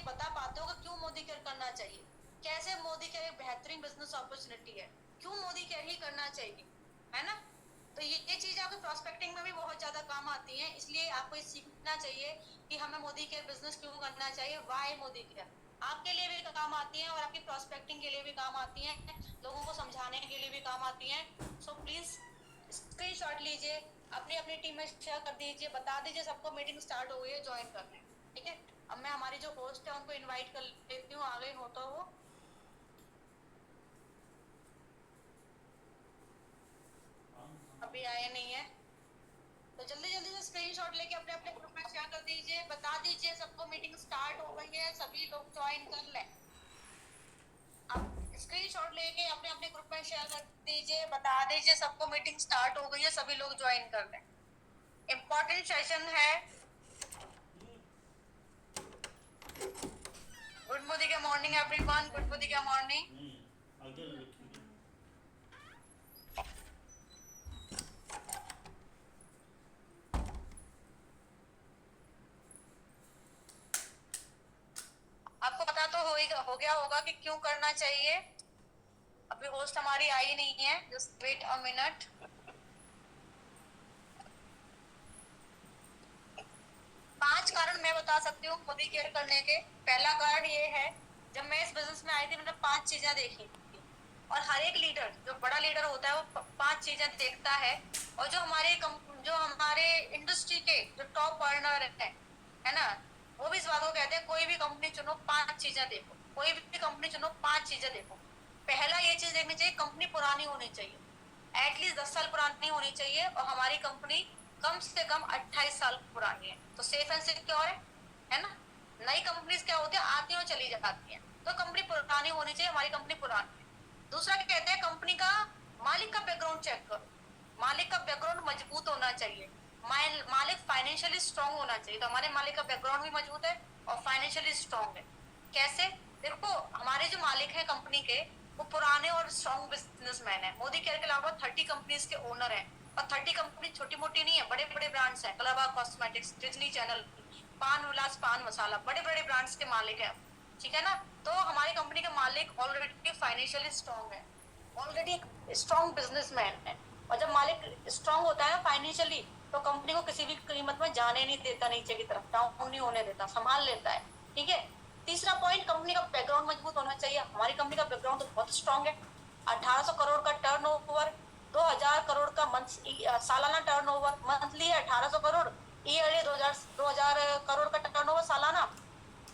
बता पाते हो कि क्यों मोदी केयर करना चाहिए, कैसे मोदी केयर एक बेहतरीन बिजनेस अपॉर्चुनिटी है, क्यों मोदी केयर ही करना चाहिए, है ना। तो ये चीज आपके प्रोस्पेक्टिंग में भी बहुत ज्यादा काम आती है, इसलिए आपको ये सीखना चाहिए कि हमें मोदी केयर बिजनेस क्यों करना चाहिए, वाई मोदी केयर आपके लिए भी काम आती है और आपकी प्रोस्पेक्टिंग के लिए भी काम आती है, लोगों को समझाने के लिए भी काम आती है। सो प्लीज स्क्रीनशॉट लीजिए, अपनी अपनी टीम में शेयर कर दीजिए, बता दीजिए सबको मीटिंग स्टार्ट हो गई है, ज्वाइन कर लें। ठीक है, अब मैं हमारी जो होस्ट है उनको इनवाइट कर लेती हूँ, आ गई हो तो वो अभी आए नहीं है, तो जल्दी जल्दी से स्क्रीनशॉट लेके अपने अपने ग्रुप में शेयर कर दीजिए, बता दीजिए सबको मीटिंग स्टार्ट हो गई है, सभी लोग ज्वाइन कर लें। अब स्क्रीनशॉट लेके अपने अपने ग्रुप में शेयर कर दीजिए, बता दीजिए सबको मीटिंग स्टार्ट हो गई है, सभी लोग ज्वाइन कर लें। इम्पोर्टेंट सेशन है। गुड मॉर्निंग का मॉर्निंग एवरीवन, गुड मॉर्निंग का मॉर्निंग। आपको पता तो हो गया होगा कि क्यों करना चाहिए। अभी होस्ट हमारी आई नहीं है, जस्ट वेट अ मिनट। 5 कारण मैं बता सकती हूँ मोदी केयर करने के। पहला कारण ये है, जब मैं इस बिजनेस में आई थी मैंने 5 चीजें देखी थी, और हर एक लीडर जो बड़ा लीडर होता है वो 5 चीजें देखता है, और जो हमारे इंडस्ट्री के जो टॉप अर्नर है ना, वो भी इस बात को कहते हैं कोई भी कंपनी चुनो 5 चीजें देखो, कोई भी कंपनी चुनो 5 चीजें देखो। पहला ये चीज देखनी चाहिए, कंपनी पुरानी होनी चाहिए, एटलीस्ट 10 साल पुरानी होनी चाहिए, और हमारी कंपनी कम से कम 28 साल पुरानी है, तो सेफ एंड सिक्योर है ना। नई कंपनीज क्या होती है, आती हैं और चली जाती हैं, तो कंपनी पुरानी होनी चाहिए, हमारी कंपनी पुरानी है। दूसरा क्या कहते हैं, कंपनी का मालिक का बैकग्राउंड चेक करो, मालिक का बैकग्राउंड मजबूत होना चाहिए, मालिक फाइनेंशियली स्ट्रांग होना चाहिए, तो हमारे मालिक का बैकग्राउंड भी मजबूत है और फाइनेंशियली स्ट्रांग है। कैसे, देखो हमारे जो मालिक है कंपनी के, वो पुराने और स्ट्रॉन्ग बिजनेसमैन है। मोदी केयर के अलावा 30 कंपनीज के ओनर हैं, और 30 कंपनी छोटी मोटी नहीं है, बड़े बड़े ब्रांड्स हैं, कलरबा कॉस्मेटिक्स, डिज्नी चैनल, पान विलास पान मसाला, बड़े बड़े ब्रांड्स के मालिक हैं, ठीक है ना। तो हमारी कंपनी के मालिक ऑलरेडी फाइनेंशियली स्ट्रॉन्ग है, ऑलरेडी एक स्ट्रॉन्ग बिजनेसमैन है, और जब मालिक स्ट्रॉन्ग होता है ना फाइनेंशियली, तो कंपनी को किसी भी कीमत में जाने नहीं देता, नीचे की तरफ डाउन नहीं होने देता, संभाल लेता है। ठीक है, तीसरा पॉइंट, कंपनी का बैकग्राउंड मजबूत होना चाहिए। हमारी कंपनी का बैकग्राउंड तो बहुत स्ट्रांग है, 1800 करोड़ का टर्नओवर, 2000 करोड़ का सालाना टर्नओवर, मंथली है 1800 करोड़, ईयरली 2000 करोड़ का टर्नओवर सालाना।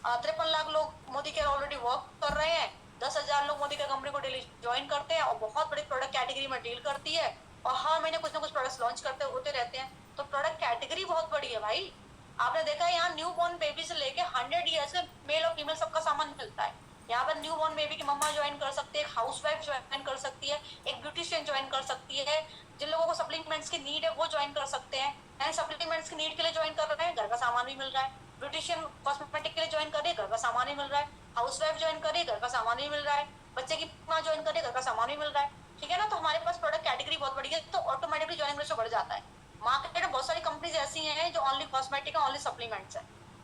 53 लाख लोग मोदी के ऑलरेडी वर्क कर रहे हैं, 10,000 लोग मोदी के कंपनी को डेली ज्वाइन करते हैं, और बहुत बड़ी प्रोडक्ट कैटेगरी में डील करती है, और हर महीने कुछ ना कुछ प्रोडक्ट्स लॉन्च करते होते रहते हैं, तो प्रोडक्ट कैटेगरी बहुत बड़ी है भाई। आपने देखा है यहाँ न्यू बॉर्न बेबी से लेके 100 ईयर्स के मेल और फीमेल सबका सामान मिलता है। यहाँ पर न्यू बॉर्न बेबी की मम्मा ज्वाइन कर सकती है, एक हाउसवाइफ ज्वाइन कर सकती है, एक ब्यूटिशियन ज्वाइन कर सकती है, जिन लोगों को सप्लीमेंट्स की नीड है वो ज्वाइन कर सकते हैं, एंड सप्लीमेंट्स की नीड के लिए ज्वाइन कर रहे हैं, घर का सामान भी मिल रहा है। ब्यूटिशियन कॉस्मेटिक के लिए ज्वाइन कर रही है, घर का सामान ही मिल रहा है। हाउसवाइफ ज्वाइन कर रही है, घर का सामान ही मिल रहा है। बच्चे की माँ ज्वाइन कर रही है, घर का सामान ही मिल रहा है। ठीक है ना, तो हमारे पास प्रोडक्ट कैटेगरी बहुत बड़ी है, तो ऑटोमेटिकली ज्वाइनिंग रेशो बढ़ जाता है। मार्केट में बहुत सारी कंपनीज ऐसी हैं जो ओनली कॉस्मेटिक है, ओनली सप्लीमेंट्स है,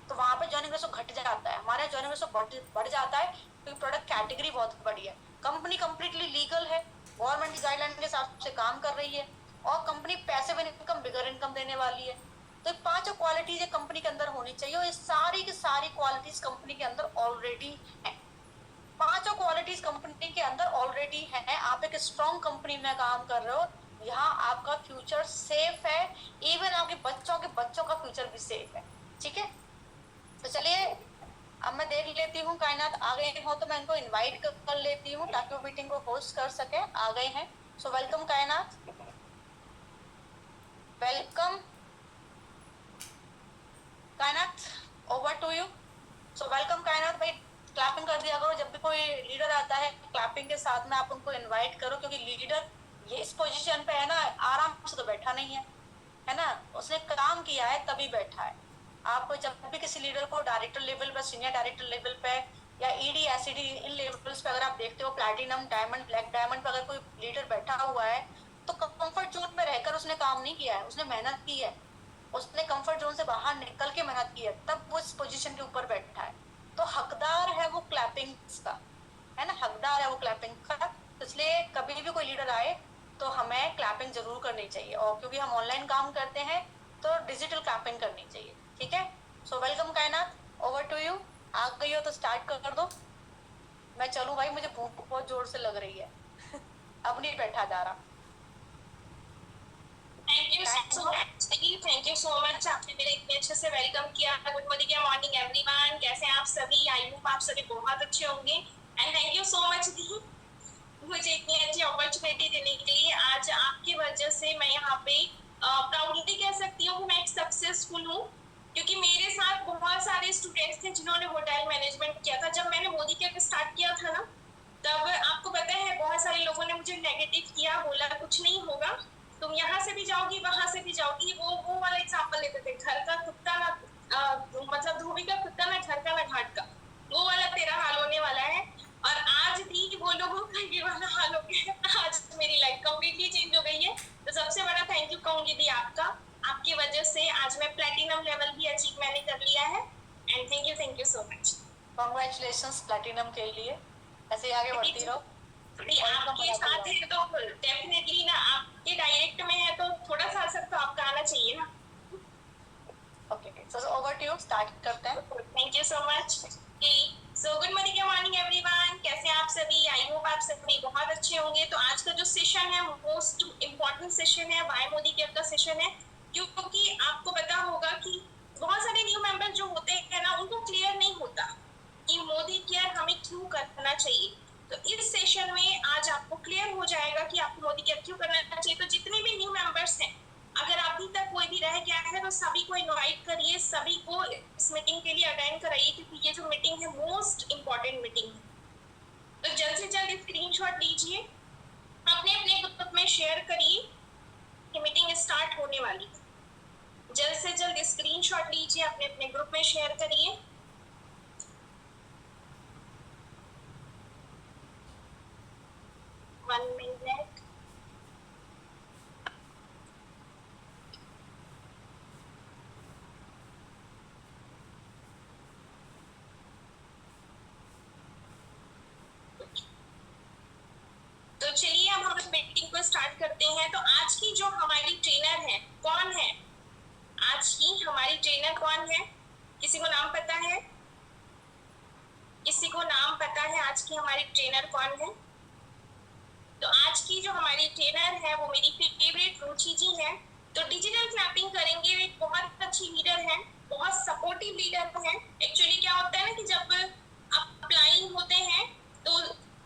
तो वहां पे ज्वाइनिंग रेशो घट जाता है, हमारे ज्वाइनिंग रेशो बढ़ जाता है, क्योंकि प्रोडक्ट कैटेगरी बहुत बड़ी है। कंपनी कंप्लीटली लीगल है, गवर्नमेंट की गाइडलाइन के हिसाब से काम कर रही है, और कंपनी पैसिव इनकम बिगर इनकम देने वाली है। तो 5 क्वालिटीज कंपनी के अंदर होनी चाहिए, और ये सारी की सारी क्वालिटीज कंपनी के अंदर ऑलरेडी है। 5 क्वालिटीज कंपनी के अंदर ऑलरेडी है। आप एक स्ट्रॉन्ग कंपनी में काम कर रहे हो, यहाँ आपका फ्यूचर सेफ है, इवन आपके बच्चों का फ्यूचर भी सेफ है। ठीक है, तो चलिए अब मैं देख लेती हूँ कायनात आ गए हो तो मैं इनको इनवाइट कर लेती हूँ, ताकि वो मीटिंग को होस्ट कर सके। आ गए हैं, so welcome Kainat, welcome Kainat, over to you. So welcome Kainat भाई, क्लैपिंग कर दिया करो जब भी कोई लीडर आता है, क्लैपिंग के साथ में आप उनको इनवाइट करो, क्योंकि लीडर ये इस पोजीशन पे है ना, आराम से तो बैठा नहीं है ना, उसने काम किया है तभी बैठा है। आप जब भी किसी लीडर को डायरेक्टर लेवल पर, सीनियर डायरेक्टर लेवल पे, या ईडी एसईडी इन लेवल्स पे अगर आप देखते हो, प्लैटिनम डायमंड ब्लैक डायमंड पे अगर कोई लीडर बैठा हुआ है, तो कंफर्ट जोन में रहकर उसने काम नहीं किया है, उसने मेहनत की है, उसने कंफर्ट जोन से बाहर निकल के मेहनत की है, तब वो इस पोजीशन के ऊपर बैठा है। तो हकदार क्लैपिंग्स का, है ना, हकदार है वो क्लैपिंग का। तो इसलिए कभी भी कोई लीडर आए तो हमें क्लैपिंग जरूर करनी चाहिए, और क्योंकि हम ऑनलाइन काम करते हैं तो डिजिटल क्लैपिंग करनी चाहिए, ठीक है। सो welcome Kainat, over to you. आ गई हो तो स्टार्ट कर दो। मैं चलूं भाई, मुझे भूख बहुत जोर से लग रही है। अब नहीं बैठा जा रहा। थैंक यू सो मच, आपने मेरे इतने अच्छे से वेलकम किया। गुड मॉर्निंग एवरीवन, कैसे हैं आप सभी? आई होप आप सभी बहुत अच्छे होंगे। And thank you so much दी मुझे इतनी अच्छी अपॉर्चुनिटी देने के लिए। आज आपकी वजह से मैं यहाँ पे प्राउडली कह सकती हूँ मैं एक सक्सेसफुल हूँ, क्योंकि मेरे साथ बहुत सारे स्टूडेंट्स थे जिन्होंने होटल मैनेजमेंट किया था। जब मैंने मोदी केयर स्टार्ट किया था ना, तब आपको पता है बहुत सारे लोगों ने मुझे नेगेटिव किया, बोला कुछ नहीं होगा, तुम यहाँ से भी जाओगी वहां से भी जाओगी। वो वाला एग्जाम्पल लेते थे, घर का कुत्ता ना मतलब धोबी का कुत्ता ना घर का ना घाट का, वो वाला तेरा हाल होने वाला है। और आज भी वो लोगों का ये वाला हाल हो गया है। आज मेरी लाइफ कंप्लीटली चेंज हो गई है। तो सबसे बड़ा थैंक यू कहूंगी दी आपका, आपकी वजह से आज मैं प्लेटिनम लेवल भी अचीव मैंने कर लिया है। And thank you so much. Congratulations platinum के लिए, ऐसे ही आगे बढ़ती रहो। आपके साथ है तो डेफिनेटली ना, आपके डायरेक्ट में है तो थोड़ा सा असर तो आपका आना चाहिए ना। Okay, so over to you, start करते हैं। Thank you so much. So good morning everyone, कैसे आप सभी? आई होप आप सभी बहुत अच्छे होंगे। तो आज का जो सेशन है मोस्ट इम्पोर्टेंट सेशन है, वाई मोदी केयर का सेशन है, क्योंकि आपको पता होगा कि बहुत सारे न्यू मेंबर जो होते हैं ना, उनको क्लियर नहीं होता कि मोदी केयर हमें क्यों करना चाहिए। तो इस सेशन में आज आपको क्लियर हो जाएगा कि आपको मोदी केयर क्यों करना चाहिए। तो जितने भी न्यू मेंबर्स हैं, अगर अभी तक कोई भी रह गया है तो सभी को इनवाइट करिए, सभी को इस मीटिंग के लिए अटेंड कराइए, क्योंकि ये जो मीटिंग है मोस्ट इम्पोर्टेंट मीटिंग है। तो जल्द से जल्द स्क्रीनशॉट लीजिए, अपने अपने ग्रुप में शेयर करिए कि मीटिंग स्टार्ट होने वाली है। जल्द से जल्द स्क्रीनशॉट लीजिए, अपने अपने ग्रुप में शेयर करिए। One minute. तो चलिए अब हम लोग मीटिंग को स्टार्ट करते हैं। तो आज की जो हमारी ट्रेनर है कौन है? आज की हमारी ट्रेनर कौन है? किसी को नाम पता है? किसी को नाम पता है आज की हमारी ट्रेनर कौन है? तो आज की जो हमारी ट्रेनर है वो मेरी फेवरेट रुचि जी है। तो डिजिटल क्लैपिंग करेंगे, एक बहुत अच्छी लीडर है, बहुत सपोर्टिव लीडर है। एक्चुअली क्या होता है ना कि जब अपलाइन होते हैं तो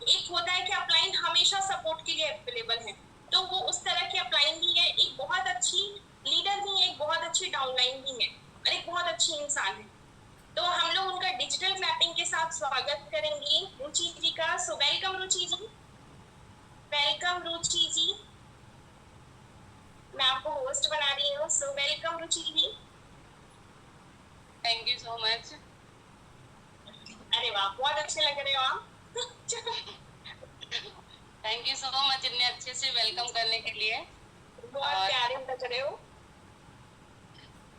एक होता है कि अपलाइन हमेशा सपोर्ट के लिए अवेलेबल है, तो वो उस तरह की अपलाइन भी है, एक बहुत अच्छी लीडर भी है, एक बहुत अच्छी डाउनलाइन भी है, और एक बहुत अच्छी इंसान है। तो हम लोग उनका डिजिटल क्लैपिंग के साथ स्वागत करेंगे रुचि जी का। So welcome Ruchi ji, welcome Ruchi ji. मैं आपको होस्ट बना रही हूँ। So welcome Ruchi ji. Thank you so much. अरे वाह, बहुत अच्छे लग रहे हो आप। थैंक यू सो मच इतने अच्छे से वेलकम करने के लिए, बहुत प्यारे लग रहे हो।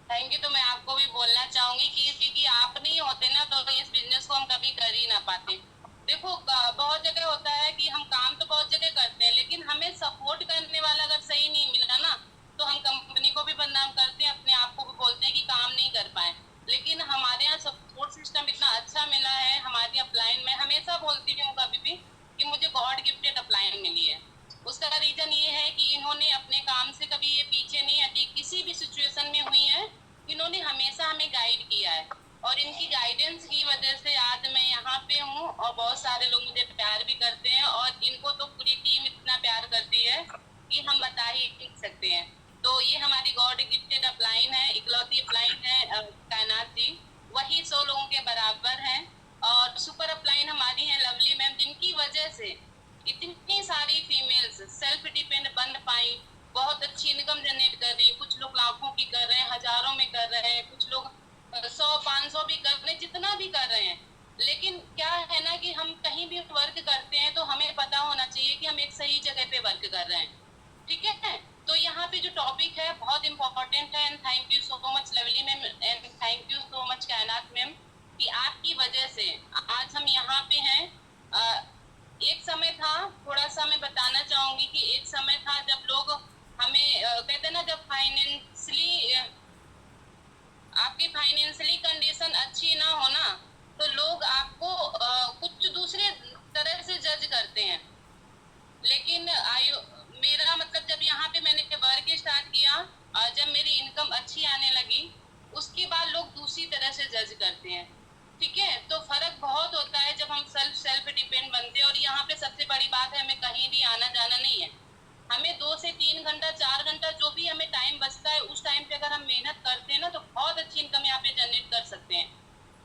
Thank you. तो मैं आपको भी बोलना चाहूंगी कि क्योंकि आप नहीं होते ना तो इस बिजनेस को हम कभी कर ही ना पाते। देखो बहुत जगह होता है कि हम काम तो बहुत जगह करते हैं, लेकिन हमें सपोर्ट करने वाला अगर सही नहीं मिला ना तो हम कंपनी को भी बदनाम करते हैं, अपने आप को भी बोलते हैं कि काम नहीं कर पाए। लेकिन हमारे यहाँ सपोर्ट सिस्टम इतना अच्छा मिला है हमारी अपलाइन में। हमेशा बोलती हूँ कभी भी कि मुझे गॉड गिफ्टेड अपलाइन मिली है। उसका रीजन ये है कि इन्होंने अपने काम से कभी ये पीछे नहीं हटी, किसी भी सिचुएशन में हुई है इन्होंने हमेशा हमें गाइड किया है, और इनकी गाइडेंस की वजह से आज मैं यहाँ पे हूँ और बहुत सारे लोग मुझे प्यार भी करते हैं, और इनको तो पूरी टीम इतना प्यार करती है कि हम बता ही नहीं सकते हैं। तो ये हमारी गॉड गिफ्टेड अपलाइन है, इकलौती अपलाइन है कायनात जी, वही 100 लोगों के बराबर है। और सुपर अपलाइन हमारी है लवली मैम, जिनकी वजह से इतनी सारी फीमेल्स सेल्फ डिपेंड बन पाई, बहुत अच्छी इनकम जनरेट कर रही है। कुछ लोग लाखों की कर रहे हैं, हजारों में कर रहे हैं, कुछ लोग 100-500 भी कर रहे हैं, जितना भी कर रहे हैं। लेकिन क्या है ना कि हम कहीं भी वर्क करते हैं तो हमें पता होना चाहिए कि हम एक सही जगह पे वर्क कर रहे हैं, ठीक है। तो यहाँ पे जो टॉपिक है बहुत इंपॉर्टेंट है। And thank you so much lovely ma'am, and thank you so much कायनात मैम कि आपकी वजह से आज हम यहाँ पे हैं। एक समय था, थोड़ा सा मैं बताना चाहूंगी कि एक समय था जब लोग हमें कहते हैं ना, जब फाइनेंशियली आपकी फाइनेंशियली कंडीशन अच्छी ना हो ना, तो लोग आपको कुछ दूसरे तरह से जज करते हैं। लेकिन मेरा मतलब जब यहाँ पे मैंने वर्क स्टार्ट किया और जब मेरी इनकम अच्छी आने लगी, उसके बाद लोग दूसरी तरह से जज करते हैं। ठीक है, तो फर्क बहुत होता है जब हम सेल्फ डिपेंड बनते हैं। और यहाँ पे सबसे बड़ी बात है, हमें कहीं भी आना जाना नहीं है। हमें 2 से 3 घंटा 4 घंटा जो भी हमें टाइम बचता है, उस टाइम पे अगर हम मेहनत करते हैं ना, तो बहुत अच्छी इनकम यहाँ पे जनरेट कर सकते हैं।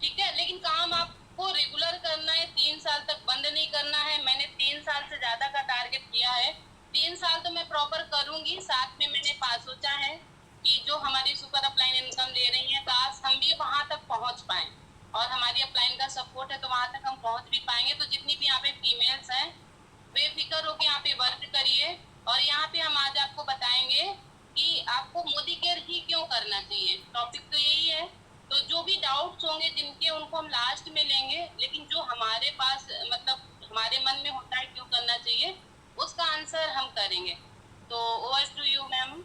ठीक है, लेकिन काम आपको रेगुलर करना है, 3 साल तक बंद नहीं करना है। मैंने 3 साल से ज्यादा का टारगेट किया है। 3 साल तो मैं प्रॉपर करूंगी। साथ में मैंने सोचा है कि जो हमारी सुपर अपलाइन इनकम ले रही है, काश हम भी वहां तक पहुंच पाए, और हमारी अपलाइन का सपोर्ट है तो वहां तक हम पहुंच भी पाएंगे। तो जितनी भी यहाँ पे फीमेल्स हैं, बेफिक्र होकर यहाँ पे वर्क करिए। और यहाँ पे हम आज आपको बताएंगे कि आपको मोदी केयर ही क्यों करना चाहिए। टॉपिक तो यही है। तो जो भी डाउट्स होंगे जिनके, उनको हम लास्ट में लेंगे, लेकिन जो हमारे पास मतलब हमारे मन में होता है क्यों करना चाहिए, उसका आंसर हम करेंगे। तो over to you ma'am.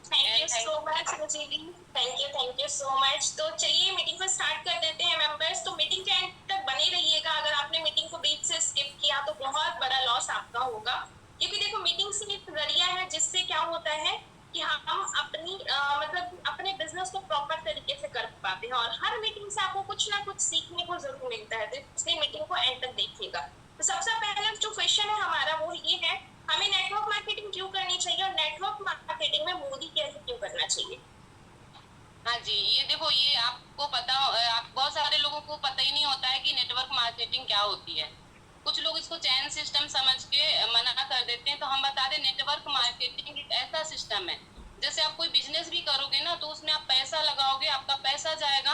Thank you so much रजीली, थैंक यू सो मच। तो चलिए मीटिंग को स्टार्ट कर देते हैं मेंबर्स। तो मीटिंग के एंड तक बने रहिएगा। अगर आपने मीटिंग को बीच से स्किप किया तो बहुत बड़ा लॉस आपका होगा, क्योंकि देखो मीटिंग सिर्फ एक जरिया है जिससे क्या होता है कि हम अपनी मतलब अपने बिजनेस को प्रॉपर तरीके से कर पाते हैं। और हर मीटिंग से आपको कुछ ना कुछ सीखने को जरूर मिलता है, तो इसलिए मीटिंग को एंड तक देखिएगा। तो सबसे पहले जो क्वेश्चन है हमारा वो ये है, हमें नेटवर्क मार्केटिंग क्यों करनी चाहिए और नेटवर्क मार्केटिंग में मोदी केयर क्यों करना चाहिए। हाँ जी, ये देखो, ये आपको पता, आप बहुत सारे लोगों को पता ही नहीं होता है कि नेटवर्क मार्केटिंग क्या होती है। कुछ लोग इसको चैन सिस्टम समझ के मना कर देते हैं। तो हम बता दें, नेटवर्क मार्केटिंग एक ऐसा सिस्टम है, जैसे आप कोई बिजनेस भी करोगे ना, तो उसमें आप पैसा लगाओगे, आपका पैसा जाएगा,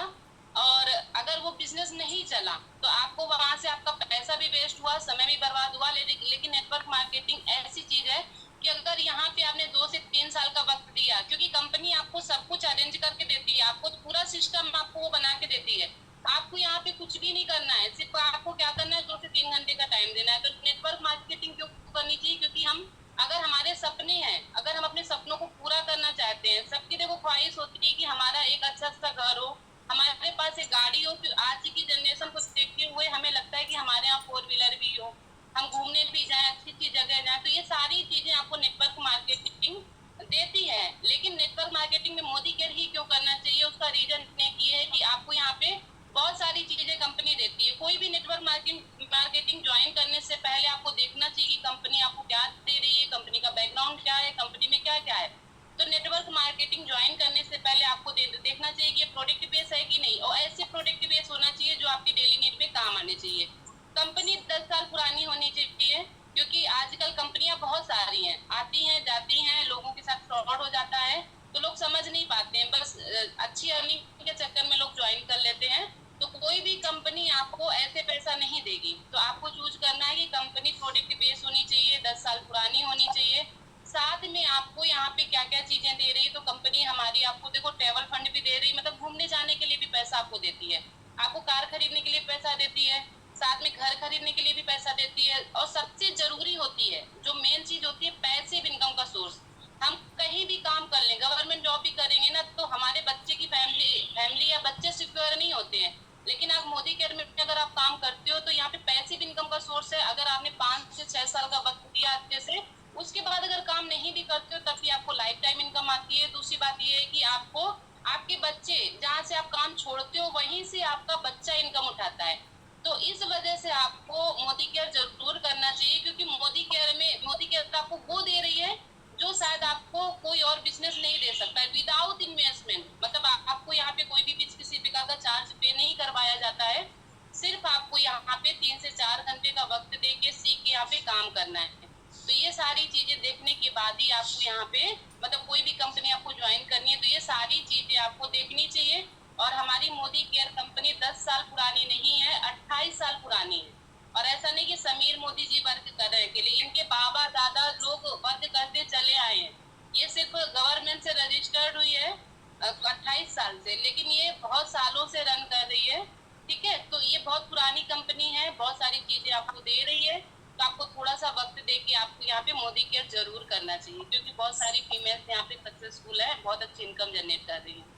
और अगर वो बिजनेस नहीं चला तो आपको वहां से आपका पैसा भी वेस्ट हुआ, समय भी बर्बाद हुआ। लेकिन नेटवर्क मार्केटिंग ऐसी चीज है कि अगर यहाँ पे आपने 2 से 3 साल का वक्त दिया, क्योंकि कंपनी आपको सब कुछ अरेंज करके देती है, आपको पूरा सिस्टम आपको वो बना के देती है, आपको यहाँ पे कुछ भी नहीं करना है, सिर्फ आपको क्या करना है, 2 से 3 घंटे का टाइम देना है। तो नेटवर्क मार्केटिंग क्यों करनी चाहिए? क्योंकि हम, अगर हमारे सपने हैं, अगर हम अपने सपनों को पूरा करना चाहते हैं, सबकी देखो ख्वाहिश होती है कि हमारा एक अच्छा सा घर हो, हमारे पास एक गाड़ी हो। फिर आज की जनरेशन को देखते हुए हमें लगता है कि हमारे यहाँ 4 व्हीलर भी हो, हम घूमने भी जाएं, अच्छी अच्छी जगह जाएं। तो ये सारी चीजें आपको नेटवर्क मार्केटिंग देती है। लेकिन नेटवर्क मार्केटिंग में मोदी केयर ही क्यों करना चाहिए, उसका रीजन ये है कि आपको यहाँ पे बहुत सारी चीजें कंपनी देती है। कोई भी नेटवर्क मार्केटिंग ज्वाइन करने से पहले आपको देखना चाहिए कि कंपनी आपको क्या दे रही है, कंपनी का बैकग्राउंड क्या है, कंपनी में क्या क्या है। तो नेटवर्क मार्केटिंग ज्वाइन करने से पहले आपको देखना चाहिए कि ये प्रोडक्ट बेस है कि नहीं, और ऐसे प्रोडक्ट बेस होना चाहिए जो आपकी डेली नीड में काम आने चाहिए। कंपनी 10 साल पुरानी होनी चाहिए, क्योंकि आजकल कंपनियां बहुत सारी हैं, आती हैं जाती हैं, लोगों के साथ फ्रॉड हो जाता है, तो लोग समझ नहीं पाते हैं, बस अच्छी अर्निंग के चक्कर में लोग ज्वाइन कर लेते हैं। तो कोई भी कंपनी आपको ऐसे पैसा नहीं देगी। तो आपको चूज करना है कि कंपनी प्रोडक्ट बेस होनी चाहिए, 10 साल पुरानी होनी चाहिए, साथ में आपको यहाँ पे क्या क्या चीजें दे रही है। तो कंपनी हमारी आपको देखो ट्रेवल फंड भी दे रही है, मतलब घूमने जाने के लिए भी पैसा आपको देती है, आपको कार खरीदने के लिए पैसा देती है, साथ में घर खरीदने के लिए भी पैसा देती है। और सबसे जरूरी होती है, जो मेन चीज होती है, पैसिव इनकम का सोर्स। हम कहीं भी काम कर लें, गवर्नमेंट जॉब भी करेंगे ना, तो हमारे बच्चे की फैमिली या बच्चे सिक्योर नहीं होते हैं। लेकिन आप मोदी केयर में अगर आप काम करते हो, तो यहाँ पे पैसिव इनकम का सोर्स है। अगर आपने 5 से 6 साल का वक्त दिया अच्छे से, उसके बाद अगर काम नहीं भी करते हो, तब भी आपको लाइफ टाइम इनकम आती है। दूसरी बात ये है कि आपको आपके बच्चे, जहाँ से आप काम छोड़ते हो, वहीं से आपका बच्चा इनकम उठाता है। तो इस वजह से आपको मोदी केयर जरूर करना चाहिए, क्योंकि मोदी केयर आपको वो दे रही है जो शायद आपको कोई और बिजनेस नहीं दे सकता है, विदाउट इन्वेस्टमेंट। मतलब आपको यहाँ पे कोई भी किसी प्रकार का चार्ज पे नहीं करवाया जाता है, सिर्फ आपको यहाँ पे 3 से 4 घंटे का वक्त दे के सीख के यहाँ पे काम करना है। तो ये सारी चीजें देखने के बाद ही आपको यहाँ पे, मतलब कोई भी कंपनी आपको ज्वाइन करनी है, तो ये सारी चीजें आपको देखनी चाहिए। और हमारी मोदी केयर कंपनी 10 साल पुरानी नहीं है, 28 साल पुरानी है। और ऐसा नहीं कि समीर मोदी जी वर्क कर रहे हैं के लिए, इनके बाबा दादा लोग वर्क करते चले आए हैं। ये सिर्फ गवर्नमेंट से रजिस्टर्ड हुई है 28 साल से, लेकिन ये बहुत सालों से रन कर रही है। ठीक है, तो ये बहुत कंपनी है, बहुत सारी चीजें आपको दे रही है, तो आपको थोड़ा सा वक्त दे के आपको यहाँ पे मोदी केयर जरूर करना चाहिए, क्योंकि बहुत सारी फीमेल्स यहाँ पे सक्सेसफुल है, बहुत अच्छी इनकम जनरेट कर रही है।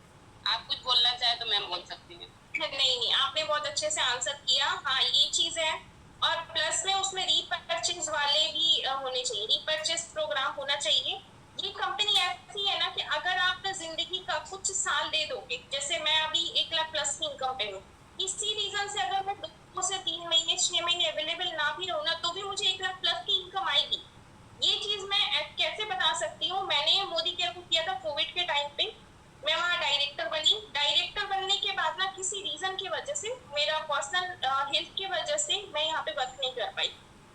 आप कुछ बोलना चाहे तो मैम बोल सकती हैं। नहीं, आपने बहुत अच्छे से आंसर किया। हाँ, ये चीज है। और प्लस में उसमें रीपर्चेज वाले भी होने चाहिए, रीपर्चेज प्रोग्राम होना चाहिए। ये कंपनी ऐसी है ना कि अगर आप जिंदगी का कुछ साल दे दोगे, जैसे मैं अभी 1 लाख प्लस की इनकम पे हूँ, इसी रीजन से अगर मैं 2 से 3 महीने 6 महीने अवेलेबल ना भी रहूँ ना, तो भी मुझे 1 लाख प्लस की इनकम आएगी। ये चीज मैं कैसे बता सकती हूँ, मैंने मोदी केयर को किया था कोविड के टाइम पे। मैं वहाँ डायरेक्टर बनी। डायरेक्टर बनने के बाद ना किसी रीजन की वजह से, मेरा पर्सनल हेल्थ की वजह से मैं यहाँ पे वर्क नहीं कर पाई।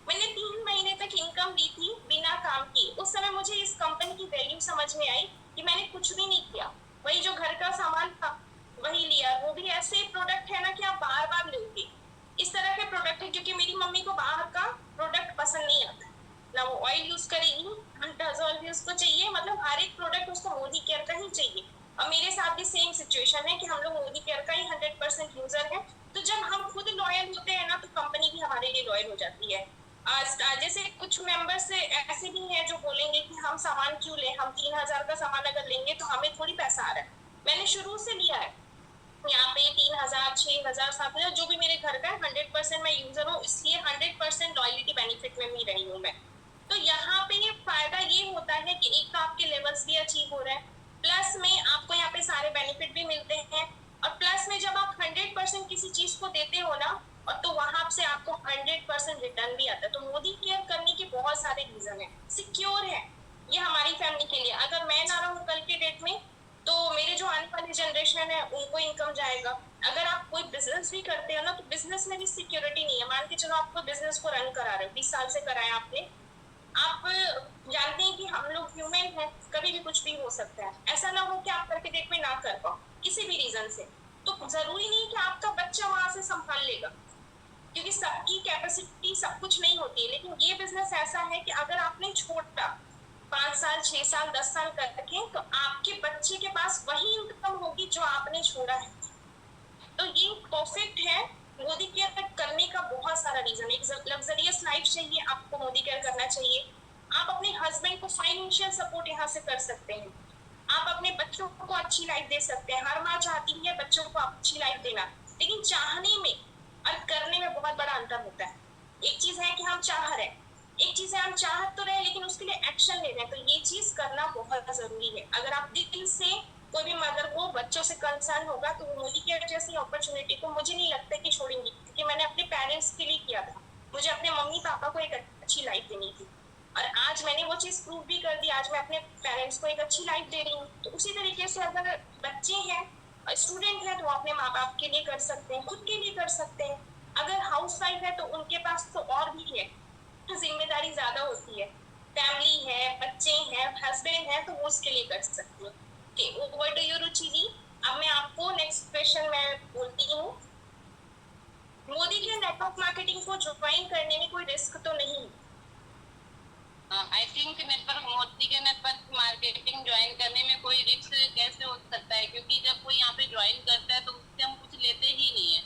मैंने 3 महीने तक इनकम ली थी बिना काम की। उस समय मुझे इस कंपनी की वैल्यू समझ में आई कि मैंने कुछ भी नहीं किया, वही जो घर का सामान था वही लिया। वो भी ऐसे प्रोडक्ट है ना कि आप बार बार लोगे, इस तरह के प्रोडक्ट है, क्योंकि मेरी मम्मी को बाहर का प्रोडक्ट पसंद नहीं आता, ना वो ऑयल यूज करेगी, डजोल भी उसको चाहिए, मतलब हर एक प्रोडक्ट उसको मोदी केयर का ही चाहिए। और मेरे साथ भी सेम सिचुएशन है कि हम लोग मोदी केयर का ही 100% यूजर है। तो जब हम खुद लॉयल होते हैं ना, तो कंपनी भी हमारे लिए लॉयल हो जाती है। जैसे कुछ मेंबर्स ऐसे भी हैं जो बोलेंगे कि हम सामान क्यों लें, हम 3,000 का सामान अगर लेंगे तो हमें थोड़ी पैसा आ रहा है। मैंने शुरू से लिया है यहाँ पे 3,000, 6,000, 7,000, जो भी मेरे घर का है, 100% मैं यूजर हूँ, इसलिए 100% लॉयल्टी बेनिफिट में भी रही हूँ मैं। तो यहाँ पे फायदा ये होता है कि एक तो आपके लेवल्स भी अचीव हो रहे हैं, प्लस में आपको यहाँ पे सारे बेनिफिट भी मिलते हैं, और प्लस में जब आप 100% किसी चीज को देते हो ना, और तो वहां से आपको 100% रिटर्न भी आता है। तो मोदी केयर करने के बहुत सारे रीजन है। सिक्योर है ये हमारी फैमिली के लिए। अगर मैं ना रहूं कल के डेट में, तो मेरे जो आने वाली जनरेशन है उनको इनकम जाएगा। अगर आप कोई बिजनेस भी करते हो ना, तो बिजनेस में भी सिक्योरिटी नहीं है। मान के चलो आपको बिजनेस को रन करा रहे हो, 20 साल से कराया आपने, आप जानते हैं कि हम लोग ह्यूमन हैं, कभी भी कुछ भी हो सकता है। ऐसा ना हो कि आप करके डेट में ना कर पाओ किसी भी रीजन से, तो जरूरी नहीं कि आपका बच्चा वहां से संभाल लेगा, क्योंकि सबकी कैपेसिटी सब कुछ नहीं होती है। लेकिन ये बिजनेस ऐसा है कि अगर आपने छोड़ा 5 साल, 6 साल, 10 साल करके, तो आपके बच्चे के पास वही इनकम होगी जो आपने छोड़ा है। तो ये परफेक्ट है। मोदी केयर करने का बहुत सारा रीजन है। एक लग्जरियस लाइफ चाहिए आपको, मोदी केयर करना चाहिए। आप अपने हस्बैंड को फाइनेंशियल सपोर्ट यहाँ से कर सकते हैं। आप अपने बच्चों को अच्छी लाइफ दे सकते हैं। हर माँ चाहती है बच्चों को अच्छी लाइफ देना, लेकिन चाहने में और करने में बहुत बड़ा अंतर होता है। एक चीज है कि हम चाह रहे हैं, एक चीज है हम चाह तो रहे लेकिन उसके लिए एक्शन ले रहे हैं। तो ये चीज करना बहुत जरूरी है। अगर आप दिल से कोई भी मदर को बच्चों से कंसर्न होगा, तो वो मोदी केयर जैसी अपॉर्चुनिटी को मुझे नहीं लगता कि छोड़ेंगी, क्योंकि मैंने अपने पेरेंट्स के लिए किया था। मुझे अपने मम्मी पापा को एक अच्छी लाइफ देनी थी, और आज मैंने वो चीज प्रूव भी कर दी। आज मैं अपने पेरेंट्स को एक अच्छी लाइफ दे रही हूँ। तो उसी तरीके से अगर बच्चे हैं, स्टूडेंट है, तो अपने माँ बाप के लिए कर सकते हैं, खुद के लिए कर सकते हैं। अगर हाउस वाइफ है तो उनके पास तो और भी है, जिम्मेदारी ज्यादा होती है, फैमिली है, बच्चे हैं, हस्बैंड है, तो वो उसके लिए कर सकती है। ओवर टू यू रुचि जी। अब मैं आपको नेक्स्ट क्वेश्चन मैं बोलती हूँ। मोदी के नेटवर्क मार्केटिंग को ज्वाइन करने में कोई रिस्क तो नहीं? आई थिंक मोदी के नेटवर्क मार्केटिंग ज्वाइन करने में कोई रिस्क कैसे हो सकता है, क्योंकि जब कोई यहाँ पे ज्वाइन करता है तो उससे हम कुछ लेते ही नहीं है।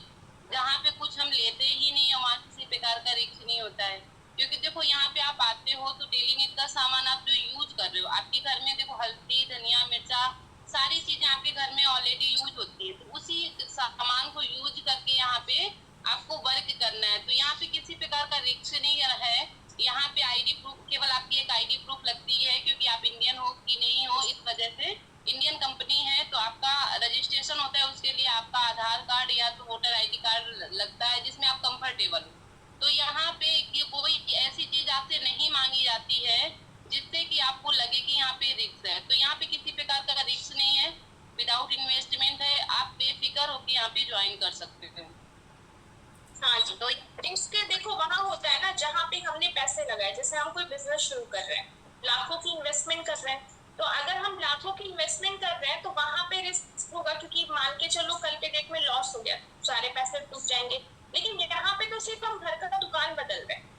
जहाँ पे कुछ हम लेते ही नहीं है वहाँ किसी प्रकार का रिस्क नहीं होता है, क्योंकि देखो यहाँ पे आप आते हो तो डेली नीड का सामान आप जो यूज कर रहे हो, आपके घर में देखो हल्दी, धनिया, मिर्चा, सारी चीजें आपके घर में ऑलरेडी यूज होती है। तो उसी सामान को यूज करके यहाँ पे आपको वर्क करना है। तो यहाँ पे किसी प्रकार का रिस्क नहीं है। यहाँ पे आईडी प्रूफ, केवल आपकी एक आईडी प्रूफ लगती है, क्योंकि आप इंडियन हो कि नहीं हो, इस वजह से इंडियन कंपनी है तो आपका रजिस्ट्रेशन होता है, उसके लिए आपका आधार कार्ड या तो वोटर आईडी कार्ड लगता है, जिसमें आप कंफर्टेबल हो। तो यहाँ पे कोई ऐसी चीज आपसे नहीं मांगी जाती है जिससे कि आपको लगे कि यहाँ पे रिस्क है। तो यहाँ पे किसी प्रकार का रिस्क नहीं है, विदाउट इन्वेस्टमेंट है, आप बेफिक्र होकर यहाँ पे ज्वाइन कर सकते हैं। हाँ जी। तो रिस्क देखो वहां होता है ना जहाँ पे हमने पैसे लगाए। जैसे हम कोई बिजनेस शुरू कर रहे हैं, लाखों की इन्वेस्टमेंट कर रहे हैं, तो अगर हम लाखों की इन्वेस्टमेंट कर रहे हैं तो वहां पे रिस्क होगा, क्योंकि मान के चलो कल के डेट में लॉस हो गया, सारे पैसे डूब जाएंगे। लेकिन यहाँ पे तो सिर्फ हम घर का दुकान बदल रहे हैं।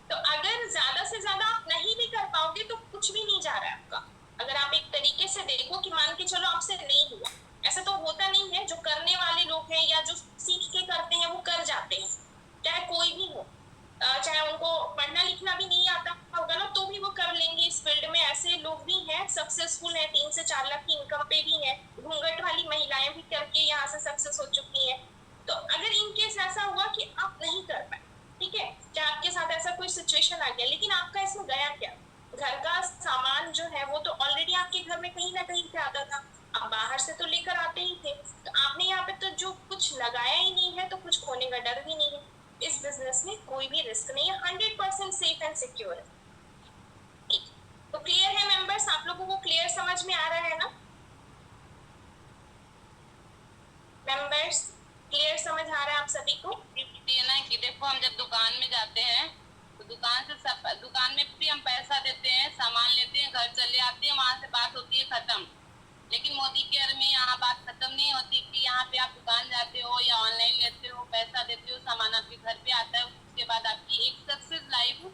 तो अगर ज्यादा से ज्यादा आप नहीं भी कर पाओगे तो कुछ भी नहीं जा रहा है आपका। अगर आप एक तरीके से देखो कि मान के चलो आपसे नहीं हुआ, ऐसा तो होता नहीं है। जो करने वाले लोग हैं या जो सीख के करते हैं वो कर जाते हैं, चाहे चुकी हैं। तो अगर इनकेस ऐसा हुआ कि आप नहीं कर पाए, ठीक है, क्या आपके साथ ऐसा कोई सिचुएशन आ गया, लेकिन आपका इसमें गया क्या, घर का सामान जो है वो तो ऑलरेडी आपके घर में कहीं ना कहीं पे आता था, आप बाहर से तो लेकर आते ही थे, तो आपने यहाँ पे तो जो कुछ लगाया ही नहीं है, तो कुछ खोने का डर भी नहीं है। इस बिजनेस में कोई भी रिस्क नहीं है, 100% सेफ एंड सिक्योर है। ठीक, तो क्लियर है मेंबर्स, आप लोगों को क्लियर समझ में आ रहा है ना मेंबर्स? क्लियर समझ आ रहा है आप सभी को? ये ना कि देखो हम जब दुकान में जाते हैं तो दुकान में भी हम पैसा देते हैं, सामान लेते हैं, घर चले आते हैं, वहां से बात होती है खत्म। लेकिन मोदी केयर में यहाँ बात खत्म नहीं होती कि यहाँ पे आप दुकान जाते हो या ऑनलाइन लेते हो, पैसा देते हो, सामान आपके घर पे आता है, उसके बाद आपकी एक सक्सेस लाइफ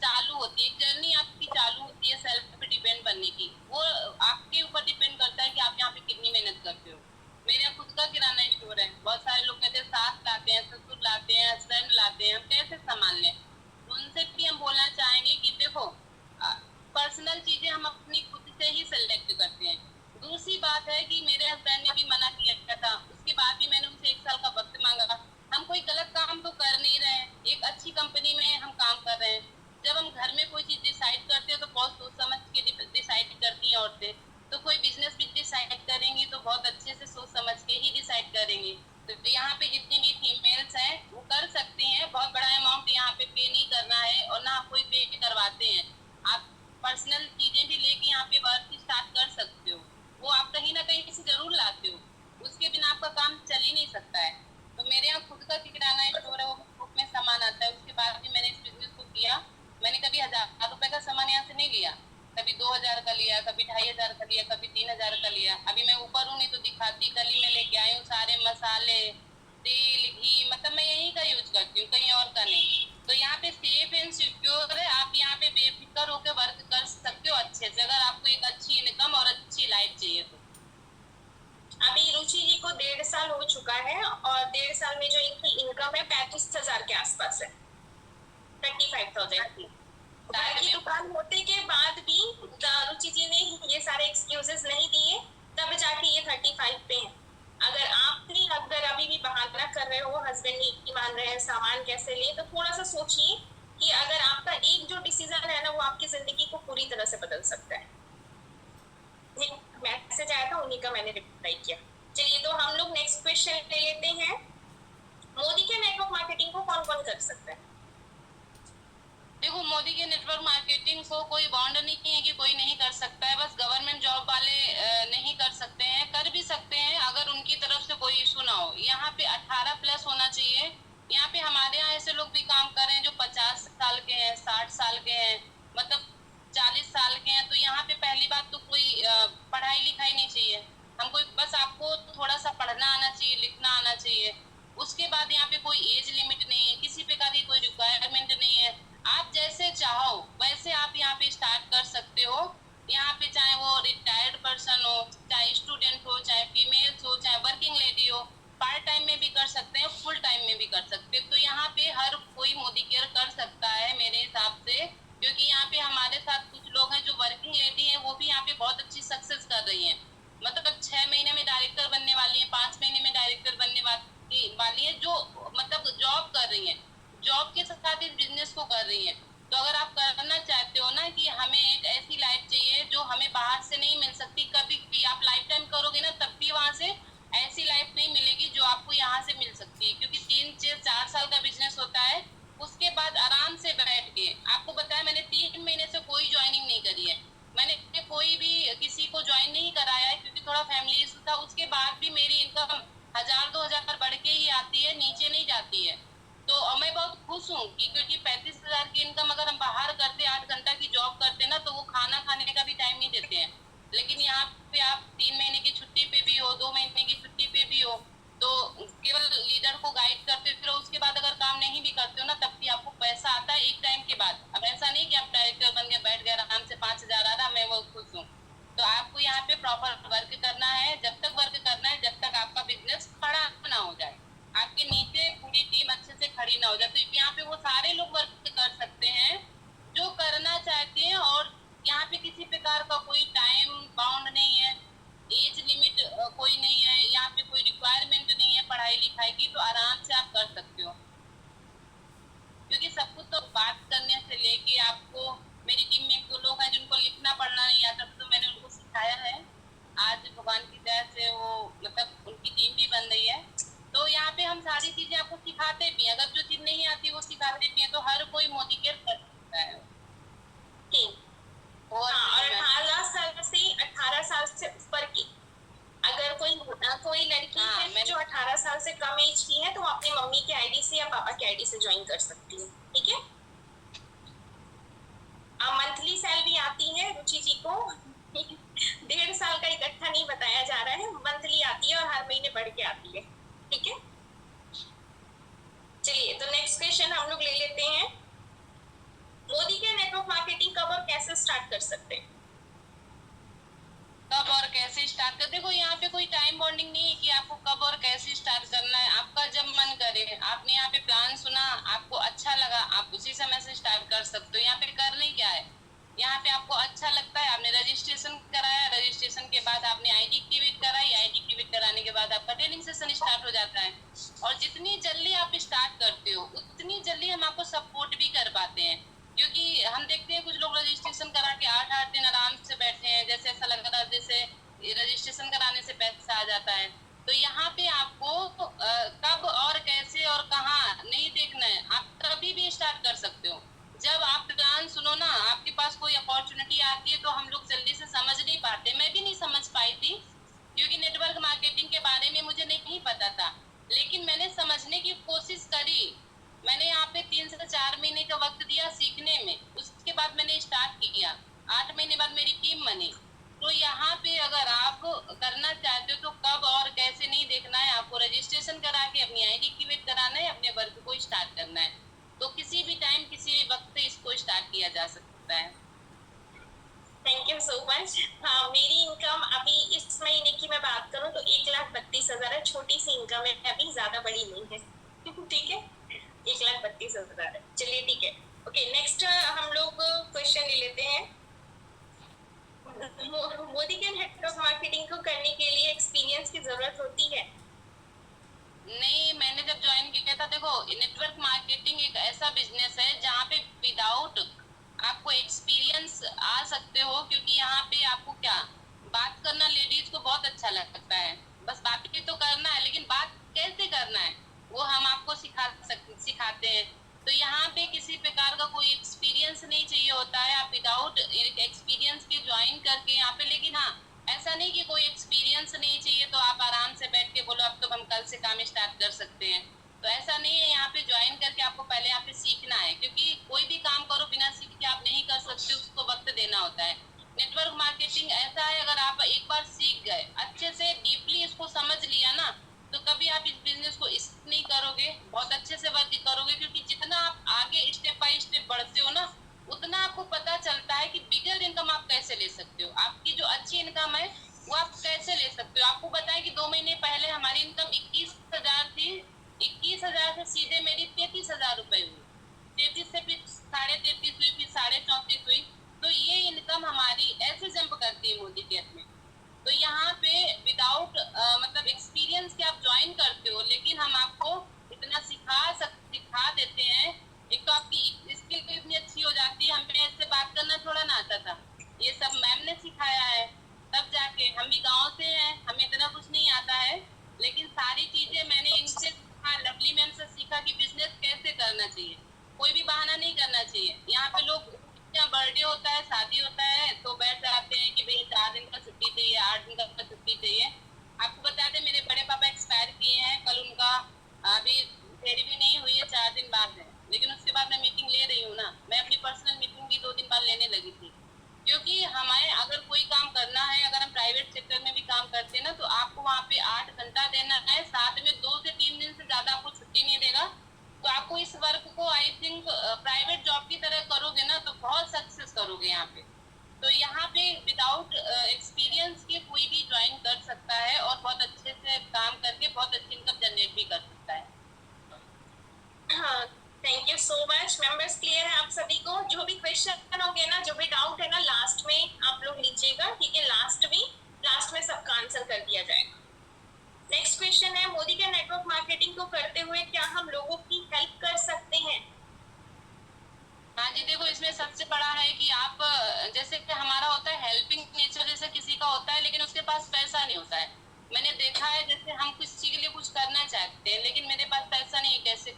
चालू होती है, एक जर्नी आपकी चालू होती है सेल्फ पे डिपेंड बनने की। वो आपके ऊपर डिपेंड करता है कि आप यहाँ पे कितनी मेहनत करते हो। मेरा खुद का किराना स्टोर है, बहुत सारे लोग कहते हैं सास लाते हैं, ससुर लाते हैं, हस्बैंड लाते हैं, हम कैसे संभाल लें। तो उनसे भी हम बोलना चाहेंगे कि देखो पर्सनल चीजें हम अपनी खुद से ही सेलेक्ट करते हैं। दूसरी बात है कि मेरे हस्बैंड ने भी मना किया था, उसके बाद भी मैंने उनसे 1 साल का वक्त मांगा। हम कोई गलत काम तो कर नहीं रहे हैं, एक अच्छी कंपनी में हम काम कर रहे हैं। जब हम घर में कोई चीज डिसाइड करते हैं तो बहुत सोच समझ के डिसाइड करती हैं औरतें, तो कोई बिजनेस भी डिसाइड करेंगी तो बहुत अच्छे से सोच समझ के ही डिसाइड करेंगी। तो यहाँ पे जितनी भी फीमेल्स हैं वो कर सकती हैं, बहुत बड़ा अमाउंट यहाँ पे पे नहीं करना है और ना कोई पे करवाते हैं। आप पर्सनल चीजें भी लेके यहाँ पे वर्क स्टार्ट कर सकते हो, वो आप कहीं ना कहीं से जरूर लाते हो, उसके बिना आपका काम चल ही नहीं सकता है। तो मेरे यहाँ खुद का किराना स्टोर है, वो थोक में सामान आता है, उसके बाद भी मैंने इस बिजनेस को किया। मैंने कभी 1000 रुपए का सामान यहाँ से नहीं लिया, कभी 2000 का लिया, कभी 2500 का लिया, कभी 3000 का लिया। अभी मैं ऊपर हूँ नहीं तो दिखाती, गली में लेके आई हूँ सारे मसाले, तेल, घी, मतलब मैं यहीं का यूज करती हूँ, कहीं और का नहीं। तो यहाँ पे सेफ एंड सिक्योर है, आप यहाँ पे बेफिक्र होकर वर्क कर सकते हो अच्छे से, अगर आपको एक अच्छी इनकम और अच्छी लाइफ चाहिए तो। अभी रुचि जी को 1.5 साल हो चुका है और 1.5 साल में जो इनकी इनकम है 35,000 के आसपास है, 35,000 की। घर की दुकान होते के बाद भी रुचि जी ने ये सारे एक्सक्यूजेस नहीं दिए, तब जाके ये 35 पे है। अगर अभी भी बहाना कर रहे हो, हस्बैंड नहीं मान रहे हैं, सामान कैसे ले, तो थोड़ा सा सोचिए कि अगर आपका एक जो डिसीजन है ना वो आपकी जिंदगी को पूरी तरह से बदल सकता है। मैसेज आया था, उन्हीं का मैंने रिप्लाई किया। चलिए तो हम लोग नेक्स्ट क्वेश्चन ले लेते हैं। मोदी के नेटवर्क मार्केटिंग को कौन कौन कर सकता है? देखो मोदी के नेटवर्क मार्केटिंग को कोई बॉन्ड नहीं है कि कोई नहीं कर सकता है, बस गवर्नमेंट जॉब वाले नहीं कर सकते हैं, कर भी सकते हैं अगर उनकी तरफ से कोई इशू ना हो। यहाँ पे 18+ होना चाहिए। यहाँ पे हमारे यहाँ ऐसे लोग भी काम कर रहे हैं जो 50 साल के हैं, 60 साल के हैं, मतलब 40 साल के हैं। तो यहाँ पे पहली बात तो कोई पढ़ाई लिखाई नहीं चाहिए हमको, बस आपको थोड़ा सा पढ़ना आना चाहिए, लिखना आना चाहिए। उसके बाद यहाँ पे कोई एज लिमिट नहीं है, किसी प्रकार की कोई रिक्वायरमेंट नहीं है, आप जैसे चाहो वैसे आप यहाँ पे स्टार्ट कर सकते हो। यहाँ पे चाहे वो रिटायर्ड पर्सन हो, चाहे स्टूडेंट हो, चाहे फीमेल्स हो, चाहे वर्किंग लेडी हो, पार्ट टाइम में भी कर सकते हैं, फुल टाइम में भी कर सकते हैं। तो यहाँ पे हर कोई मोदी केयर कर सकता है मेरे हिसाब से, क्योंकि यहाँ पे हमारे साथ कुछ लोग हैं जो वर्किंग लेडी हैं, वो भी यहाँ पे बहुत अच्छी सक्सेस कर रही हैं। मतलब 6 महीने में डायरेक्टर बनने वाली है, 5 महीने में डायरेक्टर बनने वाली है, जो मतलब जॉब कर रही है, जॉब के साथ इस बिजनेस को कर रही है। तो अगर आप करना चाहते हो ना कि हमें एक ऐसी लाइफ चाहिए जो हमें बाहर से नहीं मिल सकती, कभी भी आप लाइफ टाइम करोगे ना तब भी वहां से ऐसी लाइफ नहीं मिलेगी जो आपको यहाँ से मिल सकती है। क्योंकि 3-4 साल का बिजनेस होता है, उसके बाद आराम से बैठ के, आपको बताया मैंने 3 महीने से कोई ज्वाइनिंग नहीं करी है, मैंने कोई भी किसी को ज्वाइन नहीं कराया है, क्योंकि थोड़ा फैमिली इशू था। उसके बाद भी मेरी इनकम 1000-2000 बढ़ के ही आती है, नीचे नहीं जाती है। तो मैं बहुत खुश हूँ कि क्योंकि 35,000 की इनकम अगर हम बाहर करते, 8 घंटा की जॉब करते ना, तो वो खाना खाने का भी टाइम नहीं देते हैं। लेकिन यहाँ पे आप 3 महीने की छुट्टी पे भी हो, 2 महीने की छुट्टी पे भी हो, तो केवल लीडर को गाइड करते फिर उसके बाद अगर काम नहीं भी करते हो ना तब भी आपको पैसा आता है एक टाइम के बाद। अब ऐसा नहीं कि आप डायरेक्टर बन के बैठ गए आराम से 5000 आ रहा, मैं वो खुश हूँ। तो आपको यहाँ पे प्रॉपर वर्क करना है, जब तक वर्क करना है जब तक आपका बिजनेस खड़ा ना हो जाए, आपके नीचे पूरी टीम अच्छे से खड़ी ना हो जाए। तो यहाँ पे वो सारे लोग आएगी तो आराम से आप कर सकते हो, क्योंकि सब कुछ तो बात करने से लेके आपको, मेरी टीम में 1-2 लोग हैं जिनको लिखना पढ़ना नहीं आता, तो मैंने उनको सिखाया है। आज भगवान की दया से वो मतलब उनकी टीम भी बन रही है। तो यहाँ पे हम सारी चीजें आपको सिखाते भी हैं, अगर जो चीज नहीं आती वो सिखाते भी हैं, तो हर कोई मोदी केयर कर सकता है। ठीक। और हाँ, और 18 साल से ऊपर की अगर कोई लड़की है जो 18 साल से कम एज की है, तो वो अपनी मम्मी के आईडी से या पापा के आईडी से ज्वाइन कर सकती है। ठीक है। मंथली सैलरी आती है रुचि जी को 1.5 साल का इकट्ठा नहीं बताया जा रहा है, मंथली आती है और हर महीने बढ़ के आती है। ठीक है। चलिए, तो नेक्स्ट क्वेश्चन हम लोग ले लेते हैं। मोदी के नेटवर्क मार्केटिंग कब और कैसे स्टार्ट कर सकते हैं? कब और कैसे स्टार्ट कर, देखो यहाँ पे कोई टाइम बॉन्डिंग नहीं है कि आपको कब और कैसे स्टार्ट करना है, आपका जब मन करे। आपने यहाँ पे प्लान सुना, आपको अच्छा लगा, आप उसी समय से स्टार्ट कर सकते हो। यहाँ पे करने क्या है, यहाँ पे आपको अच्छा लगता है, आपने रजिस्ट्रेशन कराया, रजिस्ट्रेशन के बाद आपने आईडी एक्टिवेट कराई, आईडी एक्टिवेट कराने के बाद आपका ट्रेनिंग सेशन स्टार्ट हो जाता है। और जितनी जल्दी आप स्टार्ट करते हो उतनी जल्दी हम आपको सपोर्ट भी कर पाते हैं, क्योंकि हम देखते हैं कुछ लोग रजिस्ट्रेशन करा के 8-8 दिन आराम से बैठे हैं, जैसे ऐसा लग रहा है जैसे रजिस्ट्रेशन कराने से पैसा आ जाता है। तो यहाँ पे आपको कब और कैसे और कहाँ नहीं देखना है, आप कभी भी स्टार्ट कर सकते हो। जब आप प्लान सुनो ना, आपके पास कोई अपॉर्चुनिटी आती है तो हम लोग जल्दी से समझ नहीं पाते, मैं भी नहीं समझ पाई थी, क्योंकि नेटवर्क मार्केटिंग के बारे में मुझे नहीं पता था, लेकिन मैंने समझने की कोशिश करी। मैंने यहाँ पे 3 से 4 महीने का वक्त दिया सीखने में, उसके बाद मैंने स्टार्ट किया। 8 महीने बाद मेरी टीम बनी। तो यहाँ पे अगर आप करना चाहते हो तो कब और कैसे नहीं देखना है, आपको रजिस्ट्रेशन करा के अपनी आईडी एक्टिवेट कराना है, अपने वर्क को स्टार्ट करना है। तो किसी भी टाइम किसी भी वक्त इसको स्टार्ट किया जा सकता है। Thank you so much. हाँ, मेरी इनकम अभी इस महीने की मैं बात करूँ तो 1,32,000 है, छोटी सी इनकम है, अभी ज्यादा बड़ी नहीं है। ठीक है, 1,32,000 है। चलिए ठीक है। ओके, नेक्स्ट हम लोग क्वेश्चन ले लेते हैं। मोदी के नेटवर्क मार्केटिंग को करने के लिए एक्सपीरियंस की जरूरत होती है? नहीं, मैंने जब ज्वाइन किया था, देखो नेटवर्क मार्केटिंग एक ऐसा बिजनेस है जहाँ पे विदाउट आपको एक्सपीरियंस आ सकते हो, क्योंकि यहाँ पे आपको क्या बात करना लेडीज को बहुत अच्छा लगता है, बस बात भी तो करना है, लेकिन बात कैसे करना है वो हम आपको सिखाते हैं। तो यहाँ पे किसी प्रकार का कोई एक्सपीरियंस नहीं चाहिए होता है, आप विदाउट एक्सपीरियंस के ज्वाइन करके यहाँ पे, लेकिन हाँ ऐसा नहीं कि कोई एक्सपीरियंस नहीं चाहिए तो आप आराम से बैठ के बोलो अब तो हम कल से काम स्टार्ट कर सकते हैं, तो ऐसा नहीं है। यहाँ पे ज्वाइन करके आपको पहले यहाँ पे सीखना है, क्योंकि कोई भी काम करो बिना सीख के आप नहीं कर सकते, उसको वक्त देना होता है। नेटवर्क मार्केटिंग ऐसा है, अगर आप एक बार सीख गए, अच्छे से डीपली इसको समझ लिया ना, तो कभी आप इस बिजनेस को स्किप नहीं करोगे, बहुत अच्छे से वर्क करोगे, क्योंकि जितना आप आगे स्टेप बाय स्टेप बढ़ते हो ना, उतना आपको पता चलता है कि बिगर इनकम आप कैसे ले सकते हो, आपकी जो अच्छी इनकम है वो आप कैसे ले सकते हो। आपको बताएं कि 2 महीने पहले हमारी इनकम 21,000 थी, 21,000 से सीधे मेरी 33,000 रुपए हुई, 33 से फिर 33.5 हुई, फिर 34.5 हुई। तो ये इनकम हमारी ऐसे जंप करती है मोदी केयर में। तो यहाँ पे विदाउट मतलब एक्सपीरियंस के आप ज्वाइन करते हो, लेकिन हम आपको इतना सिखा देते हैं। एक तो आपकी स्किल भी इतनी अच्छी हो जाती है, हमें ऐसे बात करना थोड़ा ना आता था, ये सब मैम ने सिखाया है, तब जाके हम भी गांव से हैं, हमें इतना कुछ नहीं आता है, लेकिन सारी चीजें मैंने इनसे लवली मैम से सीखा कि बिजनेस कैसे करना चाहिए, कोई भी बहाना नहीं करना चाहिए। यहाँ पे लोग बर्थडे होता है, शादी होता है, तो बैठ जाते हैं कि भाई 4 दिन का छुट्टी चाहिए, 8 दिन का छुट्टी चाहिए। आपको बता दें मेरे बड़े पापा एक्सपायर किए हैं, कल उनका अभी देरी भी नहीं हुई है, 4 दिन बाद है, लेकिन उसके बाद मैं मीटिंग ले रही हूँ ना, मैं अपनी पर्सनल मीटिंग भी 2 दिन बाद लेने लगी थी, क्योंकि हमें अगर कोई काम करना है, अगर हम प्राइवेट सेक्टर में भी काम करते हैं ना, तो आपको वहाँ पे 8 घंटा देना है, साथ में 2 से 3 दिन से ज्यादा आपको छुट्टी नहीं देगा। तो आपको इस वर्क को आई थिंक प्राइवेट जॉब की तरह करोगे ना तो बहुत सक्सेस करोगे यहाँ पे। तो यहाँ पे विदाउट एक्सपीरियंस के कोई भी ज्वाइन कर सकता है और बहुत अच्छे से काम करके बहुत अच्छी इनकम जनरेट भी कर सकता है। हाँ, thank you so much. Members clear है आप सभी को? जो भी क्वेश्चन होंगे ना, जो भी डाउट है ना, लास्ट में आप लोग लीजिएगा, ठीक है? लास्ट में सबका आंसर कर दिया जाएगा। नेक्स्ट क्वेश्चन है, मोदी के नेटवर्क मार्केटिंग को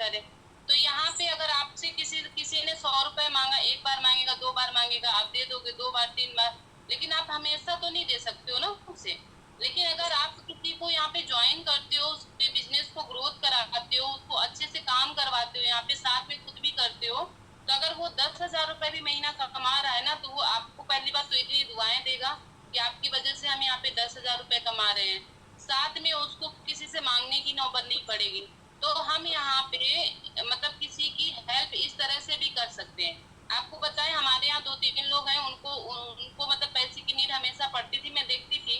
करे। तो यहाँ पे अगर आपसे किसी ने 100 रुपए मांगा, एक बार मांगेगा, 2 बार मांगेगा, आप दे दोगे 2 बार 3 बार, लेकिन आप हमेशा तो नहीं दे सकते हो ना उसे। लेकिन अगर आप किसी को यहाँ पे ज्वाइन करते हो, उसके बिजनेस को ग्रोथ कराते हो, उसको अच्छे से काम करवाते हो, यहाँ पे साथ में खुद भी करते हो, तो अगर वो 10,000 रुपए भी महीना कमा रहा है ना, तो वो आपको पहली बात तो इतनी दुआएं देगा कि आपकी वजह से हम यहाँ पे 10,000 रुपए कमा रहे हैं, साथ में उसको किसी से मांगने की नौबत नहीं पड़ेगी। तो हम यहाँ पे मतलब किसी की हेल्प इस तरह से भी कर सकते हैं। आपको बताएं, हमारे यहाँ 2-3 लोग हैं, उनको उनको मतलब पैसे की नीड हमेशा पड़ती थी, मैं देखती थी,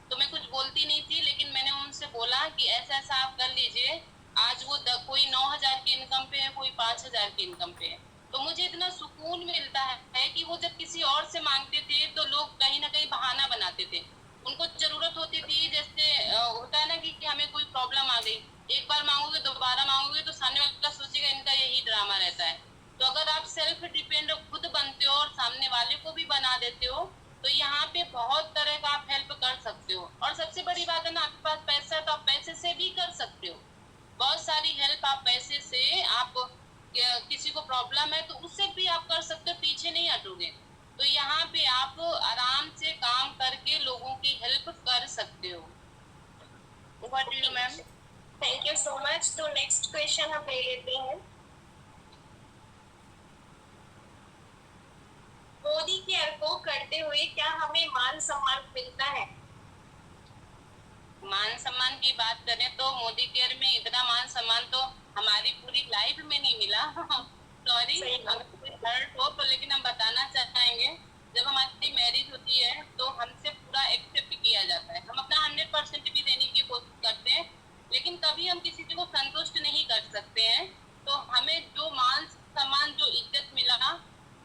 तो मैं कुछ बोलती नहीं थी, लेकिन मैंने उनसे बोला कि ऐसा ऐसा आप कर लीजिए। आज वो कोई 9,000 की इनकम पे है, कोई 5,000 की इनकम पे है। तो मुझे इतना सुकून मिलता है कि वो जब किसी और से मांगते थे तो लोग कहीं ना कहीं बहाना बनाते थे। उनको जरूरत होती थी, जैसे होता है ना कि हमें कोई प्रॉब्लम आ गई, एक बार मांगोगे, दोबारा मांगोगे तो सामने वाला सोचेगा इनका यही ड्रामा रहता है। तो अगर आप सेल्फ डिपेंड खुद बनते हो और सामने वाले को भी बना देते हो, तो यहाँ पे बहुत तरह का आप हेल्प कर सकते हो। और सबसे बड़ी बात है ना, आपके पास पैसा है तो आप पैसे से भी कर सकते हो। बहुत सारी हेल्प आप पैसे से, आप किसी को प्रॉब्लम है तो उससे भी आप कर सकते हो, पीछे नहीं हटोगे। तो यहाँ पे आप आराम से काम करके लोगों की हेल्प कर सकते हो। What do you ma'am? Thank you so much. तो नेक्स्ट क्वेश्चन हम ले लेते हैं। मोदी केयर को करते हुए क्या हमें मान सम्मान मिलता है? मान सम्मान की बात करें तो मोदी केयर में इतना मान सम्मान तो हमारी पूरी लाइफ में नहीं मिला। सॉरी अगर कोई हर्ट हो तो, लेकिन हम बताना चाहेंगे, जब हमारी मैरिज होती है तो हमसे पूरा एक्सेप्ट किया जाता है, हम अपना 100% भी देने की कोशिश करते हैं, लेकिन कभी हम किसी को संतुष्ट नहीं कर सकते हैं। तो हमें जो मान सम्मान, जो इज्जत मिला,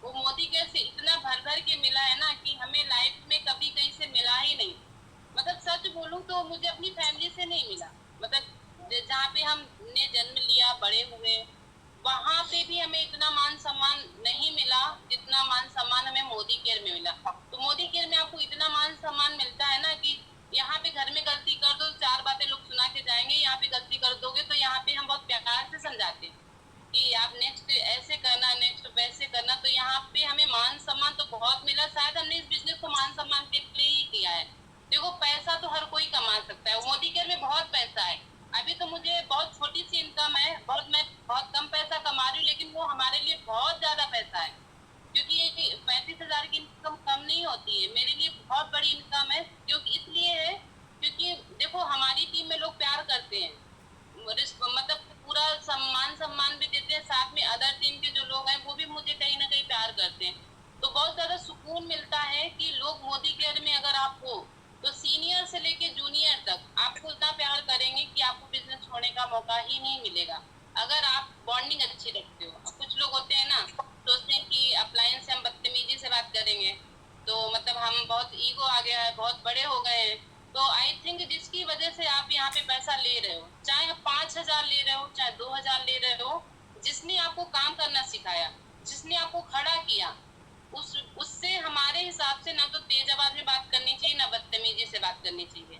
वो मोदी केयर से इतना भर भर के मिला है ना कि हमें लाइफ में कभी कहीं से मिला ही नहीं। मतलब सच बोलूं तो मुझे अपनी फैमिली से नहीं मिला, मतलब जहाँ पे हमने जन्म लिया, बड़े हुए, वहाँ पे भी हमें इतना मान सम्मान नहीं मिला जितना मान सम्मान हमें मोदी केयर में मिला। तो मोदी केयर में आपको इतना मान सम्मान मिलता है ना कि यहाँ पे घर में गलती कर दो, 4 बातें लोग सुना के जाएंगे, यहाँ पे गलती कर दोगे तो यहाँ पे हम बहुत प्यार से समझाते हैं कि आप नेक्स्ट ऐसे करना, नेक्स्ट वैसे करना। तो यहाँ पे हमें मान सम्मान तो बहुत मिला। शायद हमने इस बिजनेस को मान सम्मान के लिए ही किया है। देखो पैसा तो हर कोई कमा सकता है, मोदी केयर में बहुत पैसा है। अभी तो मुझे बहुत छोटी सी इनकम है, मैं बहुत कम पैसा कमा रही हूँ, लेकिन वो हमारे लिए बहुत ज्यादा पैसा है, क्योंकि ये 35,000 की इनकम कम नहीं होती है, मेरे लिए बहुत बड़ी इनकम है। क्योंकि इसलिए है क्योंकि देखो हमारी टीम में लोग प्यार करते हैं, मतलब पूरा सम्मान भी देते हैं, साथ में अदर टीम के जो लोग हैं वो भी मुझे कहीं ना कहीं प्यार करते हैं। तो बहुत ज्यादा सुकून मिलता है कि लोग मोदी केयर में अगर आप हो तो सीनियर से लेके जूनियर तक आपको इतना प्यार करेंगे कि आपको बिजनेस छोड़ने का मौका ही नहीं मिलेगा, अगर आप बॉन्डिंग अच्छी रखते हो। कुछ लोग होते हैं ना, सोचते हैं कि अप्लायंस से हम बदतमीजी से बात करेंगे तो मतलब हम बहुत ईगो आ गया है, बहुत बड़े हो गए हैं। तो आई थिंक जिसकी वजह से आप यहाँ पे पैसा ले रहे हो, चाहे 5,000 ले रहे हो, चाहे 2,000 ले रहे हो, जिसने आपको काम करना सिखाया, जिसने आपको खड़ा किया, उससे हमारे हिसाब से ना तो तेज आवाज में बात करनी चाहिए, ना बदतमीजी से बात करनी चाहिए।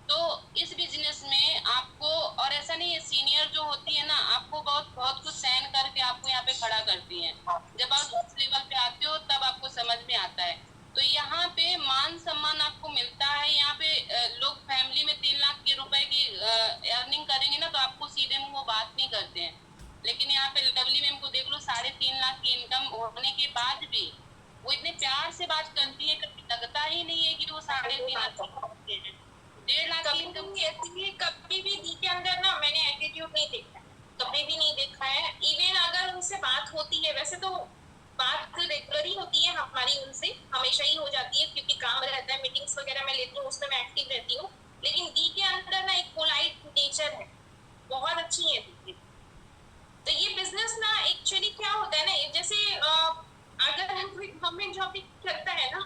तो इस बिजनेस में आपको, और ऐसा नहीं है, सीनियर जो होती है ना आपको बहुत कुछ सहन करके आपको यहाँ पे खड़ा करती हैं। जब आप उस लेवल पे आते हो तब आपको समझ में आता है। तो यहाँ पे मान सम्मान आपको मिलता है। यहाँ पे लोग फैमिली में 3 लाख के रुपए की अर्निंग करेंगे ना तो आपको सीधे मुंह वो बात नहीं करते हैं, लेकिन यहाँ पे लवली मैम को देख लो, 3.5 लाख की इनकम होने के बाद भी वो इतने प्यार से बात करती है, कभी लगता ही नहीं है कि वो 3.5 लाख 1.5 लाख की इनकम। कभी भी दी के अंदर ना मैंने एटीट्यूड नहीं देखा है, कभी भी नहीं देखा है। इवन अगर उनसे बात होती है, वैसे तो बात रेगुलर ही होती है हमारी उनसे, हमेशा ही हो जाती है क्योंकि काम रहता है, मीटिंग्स वगैरह मैं लेती हूँ, उसमें मैं एक्टिव रहती हूँ। लेकिन दी के अंदर ना एक पोलाइट नेचर है, बहुत अच्छी है दी। तो ये बिजनेस ना एक्चुअली क्या होता है ना, जैसे अगर कोई गवर्नमेंट जॉब भी करता है ना,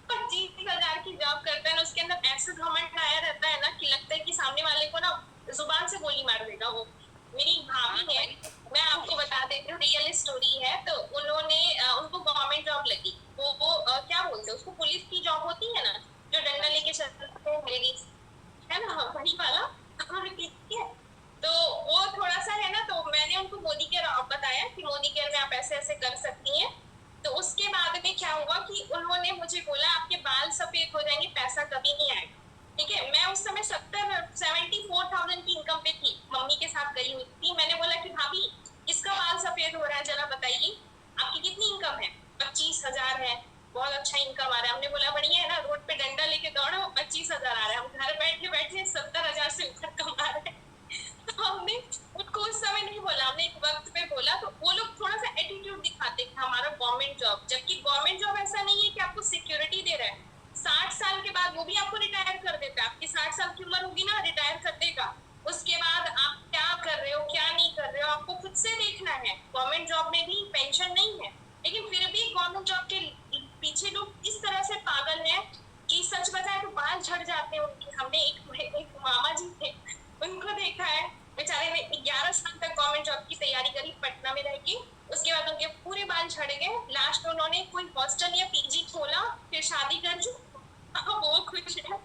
25,000 की जॉब करता है ना, उसके अंदर ऐसा घमंड आया रहता है ना कि लगता है कि सामने वाले को ना जुबान से गोली मार देगा वो। मेरी भाभी है, मैं आपको बता देती हूँ, रियल स्टोरी है। तो उन्होंने उनको गवर्नमेंट जॉब लगी, वो क्या बोलते हैं उसको, पुलिस की जॉब होती है ना, जो डंडा लेके चलते हैं लेडीज, है ना, वही वाला। ठीक है, तो वो थोड़ा सा है ना, तो मोदी केयर बताया कि मोदी केयर में आप ऐसे ऐसे कर सकती हैं। तो उसके बाद में क्या हुआ कि उन्होंने मुझे बोला आपके बाल सफेद हो जाएंगे, पैसा कभी नहीं आएगा। ठीक है, मैं उस समय 74,000 की इनकम पे थी, मम्मी के साथ गई हुई थी। मैंने बोला कि भाभी किसका बाल सफेद हो रहा है, जरा बताइए आपकी कितनी इनकम है। 25,000 है, बहुत अच्छा इनकम आ रहा है। हमने बोला बढ़िया है ना, रोड पे डंडा लेके दौड़ो, 25,000 आ रहा है, हम घर बैठे बैठे 70,000 से ऊपर कमा रहे हैं। तो हमने उनको उस समय नहीं बोला, हमने एक वक्त पे बोला। तो वो लोग थोड़ा सा एटीट्यूड दिखाते कि हमारा गवर्नमेंट जॉब, जबकि गवर्नमेंट जॉब ऐसा नहीं है कि आपको सिक्योरिटी दे रहा है। 60 साल के बाद वो भी आपको रिटायर कर देता है। आपकी 60 साल की उम्र होगी ना, रिटायर कर देगा। उसके बाद आप क्या कर रहे हो क्या नहीं कर रहे हो आपको खुद से देखना है। गवर्नमेंट जॉब में भी पेंशन नहीं है, लेकिन फिर भी गवर्नमेंट जॉब के पीछे लोग इस तरह से पागल हैं कि सच बताए तो बाल झड़ जाते हैं उनके। हमने एक मामा जी थे, उनको देखा है, बेचारे ने 11 साल तक गवर्नमेंट जॉब की तैयारी करी पटना में रह के। उसके बाद उनके पूरे बाल झड़ गए। लास्ट में उन्होंने कोई हॉस्टल या पीजी खोला, फिर शादी कर ली, वो खुश है।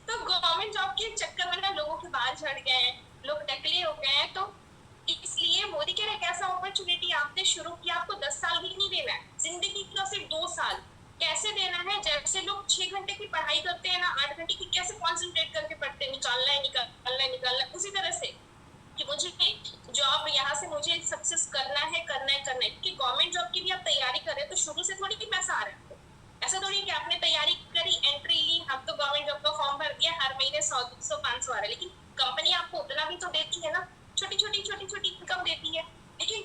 तो गवर्नमेंट जॉब के चक्कर में ना लोगों के बाल झड़ गए हैं, लोग टकले हो गए हैं। तो इसलिए मोदी कह रहे कैसा अपॉर्चुनिटी आपने शुरू किया, आपको 10 साल भी नहीं देना है, जिंदगी का सिर्फ 2 साल। कैसे देना है, जैसे लोग 6 घंटे की पढ़ाई करते हैं ना, 8 घंटे की कैसे कॉन्सेंट्रेट करके पढ़ते हैं, निकालना है निकालना है निकालना है, उसी तरह से कि मुझे जॉब यहाँ से मुझे सक्सेस करना है करना है करना है। क्योंकि गवर्नमेंट जॉब की भी आप तैयारी कर रहे हैं तो शुरू से थोड़ी भी पैसा आ रहा है। ऐसा थोड़ी कि आपने तैयारी करी, एंट्री ली, हम तो गवर्नमेंट जॉब का फॉर्म भर दिया, हर महीने 100, 200, 500 आ रहा है। लेकिन कंपनी आपको उतना भी तो देती है ना, छोटी छोटी इनकम देती है। लेकिन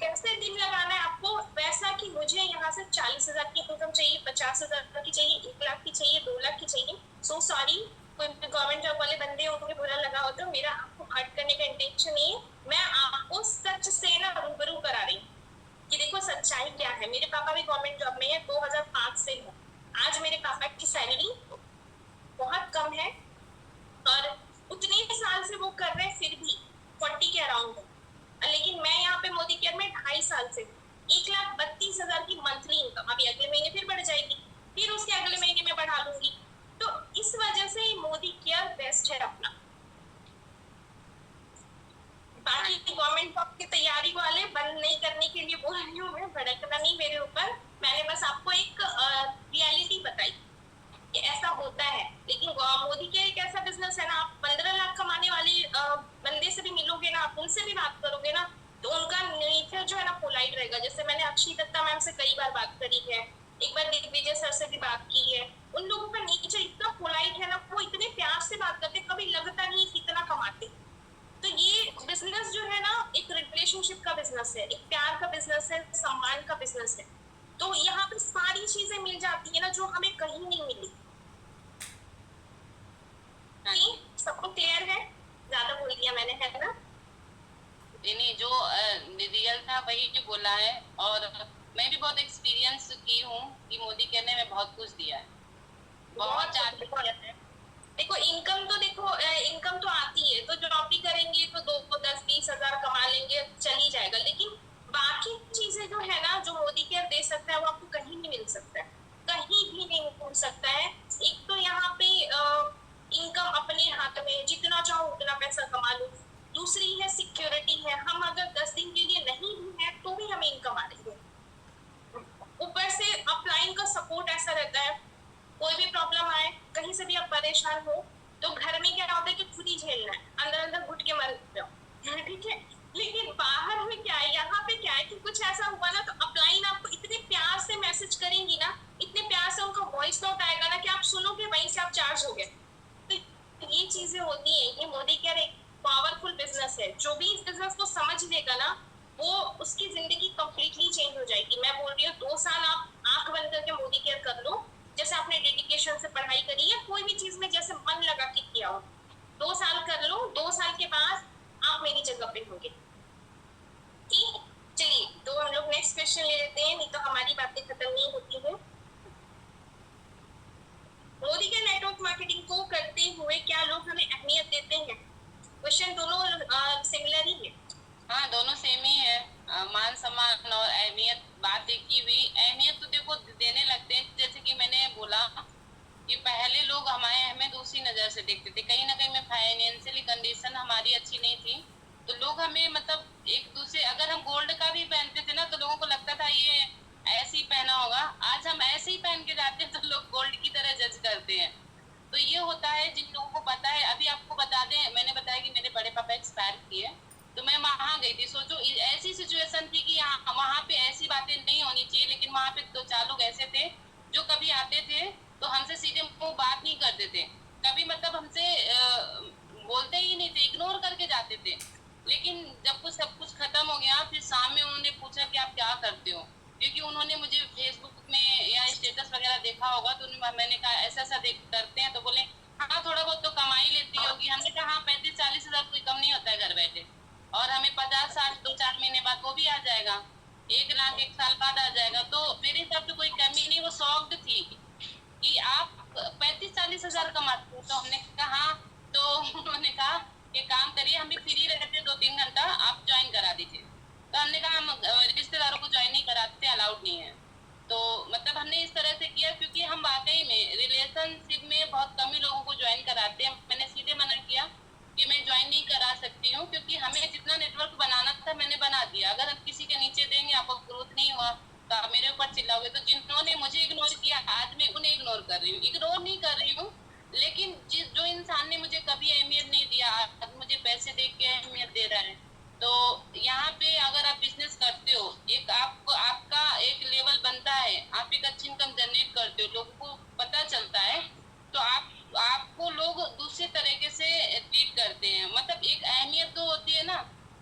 कैसे दिन लगाना है आपको वैसा कि मुझे यहाँ से 40,000 की इनकम चाहिए, 50,000 की चाहिए, 1 लाख की चाहिए, 2 लाख की चाहिए। सो सॉरी, कोई गवर्नमेंट जॉब वाले बंदे उनको बुरा लगा हो तो मेरा आपको हर्ट करने का इंटेंशन नहीं है। मैं आपको सच से ना रूबरू करा रही हूँ कि देखो सच्चाई क्या है। मेरे पापा भी गवर्नमेंट जॉब में है, 2005 से हूँ। आज मेरे पापा की सैलरी बहुत कम है और उतने साल से वो कर रहे हैं फिर भी 40 के अराउंड है। लेकिन मैं यहाँ पे मोदी केयर में 2.5 साल से 1,32,000 की मंथली इनकम। अभी अगले महीने फिर बढ़ जाएगी, फिर उसके अगले महीने में बढ़ा लूंगी। तो इस वजह से मोदी केयर बेस्ट है अपना। बाकी गवर्नमेंट जॉब की तैयारी वाले बंद नहीं करने के लिए बोल रही हूँ मैं, भड़कना नहीं मेरे ऊपर। मैंने बस आपको एक रियलिटी बताई कि ऐसा होता है। लेकिन मोदी केयर एक ऐसा बिजनेस है ना, आप 15 लाख कमाने वाले बंदे से भी मिलोगे ना, आप उनसे भी बात करोगे ना, तो उनका नेचर जो है ना पोलाइट रहेगा। जैसे मैंने अक्षय दत्ता मैम से कई बार बात करी है, एक बार दिग्विजय सर से भी बात की है। उन लोगों का नेचर इतना पोलाइट है ना, वो इतने प्यार से बात करते, कभी लगता नहीं कितना कमाते। तो ये बिजनेस जो है ना, एक रिलेशनशिप का बिजनेस है, एक प्यार का बिजनेस है, सम्मान का बिजनेस है। तो यहाँ पे सारी चीजें मिल जाती है ना जो हमें कहीं नहीं मिली। सबको क्लियर है? ज्यादा बोल दिया मैंने, है ना? नहीं, जो रियल था वही जो बोला है। और मैं भी बहुत एक्सपीरियंस की हूँ कि मोदी केयर ने मैं बहुत कुछ दिया है, बहुत ज्यादा दिया है। देखो इनकम तो आती है, तो जॉब भी करेंगे तो 2, 10, 20,000 कमा लेंगे, चली जाएगा। लेकिन बाकी चीजें जो है ना, जो मोदी केयर दे सकता है वो आपको कहीं नहीं मिल सकता है, कहीं भी नहीं मिल सकता है। एक तो यहाँ पे इनकम अपने हाथ में, जितना चाहो उतना पैसा कमा लो। दूसरी है सिक्योरिटी है, हम अगर 10 दिन के लिए नहीं भी है तो भी हमें इनकम आ रही है। ऊपर से अपलाइन का सपोर्ट ऐसा रहता है, कोई भी प्रॉब्लम आए, कहीं से भी आप परेशान हो, तो घर में क्या होता है कि खुद ही झेलना है, अंदर अंदर घुट के मर जाओ, ठीक है। लेकिन बाहर में क्या है, यहाँ पे क्या है कि कुछ ऐसा हुआ ना तो अपलाइन आपको इतने प्यार से मैसेज करेंगी ना, इतने प्यार से उनका वॉइस नोट आएगा ना कि आप सुनोगे, वहीं से आप चार्ज हो गए। तो ये चीजें होती है। ये मोदी केयर एक पावरफुल बिजनेस है। जो भी इस बिजनेस को समझ लेगा ना, वो उसकी जिंदगी कंप्लीटली चेंज हो जाएगी। मैं बोल रही हूँ 2 साल आप आंख बंद करके मोदी केयर कर लो, जैसे आपने डेडिकेशन से पढ़ाई करी है, कोई भी चीज में जैसे मन लगा के किया हो, 2 साल कर लो। 2 साल के बाद आप मेरी जगह पे होंगे। ठीक, चलिए तो हम लोग नेक्स्ट क्वेश्चन ले लेते हैं, नहीं तो हमारी बातें खत्म नहीं होती है। मोदी के नेटवर्क मार्केटिंग को करते हुए क्या लोग हमें अहमियत देते हैं? क्वेश्चन दोनों सिमिलर ही है। हाँ, दोनों सेम ही है। मान सम्मान और अहमियत, बात एक ही हुई। अहमियत तो देखो देने लगते हैं, जैसे कि मैंने बोला कि पहले लोग हमें दूसरी नजर से देखते थे। कहीं ना कहीं में फाइनेंशियली कंडीशन हमारी अच्छी नहीं थी, तो लोग हमें हमें मतलब एक दूसरे, अगर हम गोल्ड का भी पहनते थे ना तो लोगों को लगता था ये ऐसे ही पहना होगा, आज हम ऐसे ही पहन के जाते हैं तो लोग गोल्ड की तरह जज करते हैं। तो ये होता है जिन लोगों को पता है। अभी आपको बता दें, मैंने बताया कि मेरे बड़े पापा एक्सपायर किए, तो मैं वहां गई थी। सोचो ऐसी सिचुएशन थी कि यहाँ वहां पे ऐसी बातें नहीं होनी चाहिए, लेकिन वहां पे दो चार लोग ऐसे थे जो कभी आते थे तो हमसे सीधे मुंह बात नहीं करते थे, कभी मतलब हमसे बोलते ही नहीं थे, इग्नोर करके जाते थे। लेकिन जब कुछ सब कुछ खत्म हो गया, फिर शाम में उन्होंने पूछा कि आप क्या करते हो, क्योंकि उन्होंने मुझे फेसबुक में या स्टेटस वगैरह देखा होगा, तो मैंने कहा ऐसा ऐसा करते हैं, तो बोले हाँ थोड़ा बहुत तो कमाई लेती होगी। हमने कहा हाँ 35-40 हजार कोई कम नहीं होता है घर बैठे, और हमें 50 साल 2-4 महीने बाद वो भी आ जाएगा, 1 लाख 1 साल बाद आ जाएगा। तो मेरे हिसाब से कोई कमी नहीं। वो शॉक्ड थी कि आप 35-40 हजार कमाते हो, तो हमने कहा हाँ। तो उन्होंने कहा ये काम करिए, हम भी फ्री रहते 2-3 घंटा, आप ज्वाइन करा दीजिए। तो हमने कहा हम रिश्तेदारों को ज्वाइन नहीं कराते, अलाउड नहीं है। तो मतलब हमने इस तरह से किया क्योंकि हम वाकई में रिलेशनशिप में बहुत कम ही लोगों को ज्वाइन कराते हैं। मैंने सीधे मना किया कि मैं ज्वाइन नहीं करा सकती हूँ, क्योंकि हमें जितना नेटवर्क बनाना था मैंने बना दिया। अगर हम किसी के नीचे देंगे, आपको ग्रोथ नहीं हुआ तो आप मेरे ऊपर चिल्लाओगे। तो जिन्होंने मुझे इग्नोर किया, आज मैं उन्हें इग्नोर कर रही हूँ। इग्नोर नहीं कर रही हूँ, लेकिन जो इंसान ने मुझे कभी अहमियत नहीं दिया, आज मुझे पैसे दे के अहमियत दे रहा है। तो यहाँ पे अगर आप बिजनेस करते हो, एक आपको आपका एक लेवल बनता है, आप एक अच्छी इनकम जनरेट करते हो, लोगों को पता चलता है, तो आपको लोग दूसरे तरीके से ट्रीट करते हैं। मतलब एक अहमियत तो होती है ना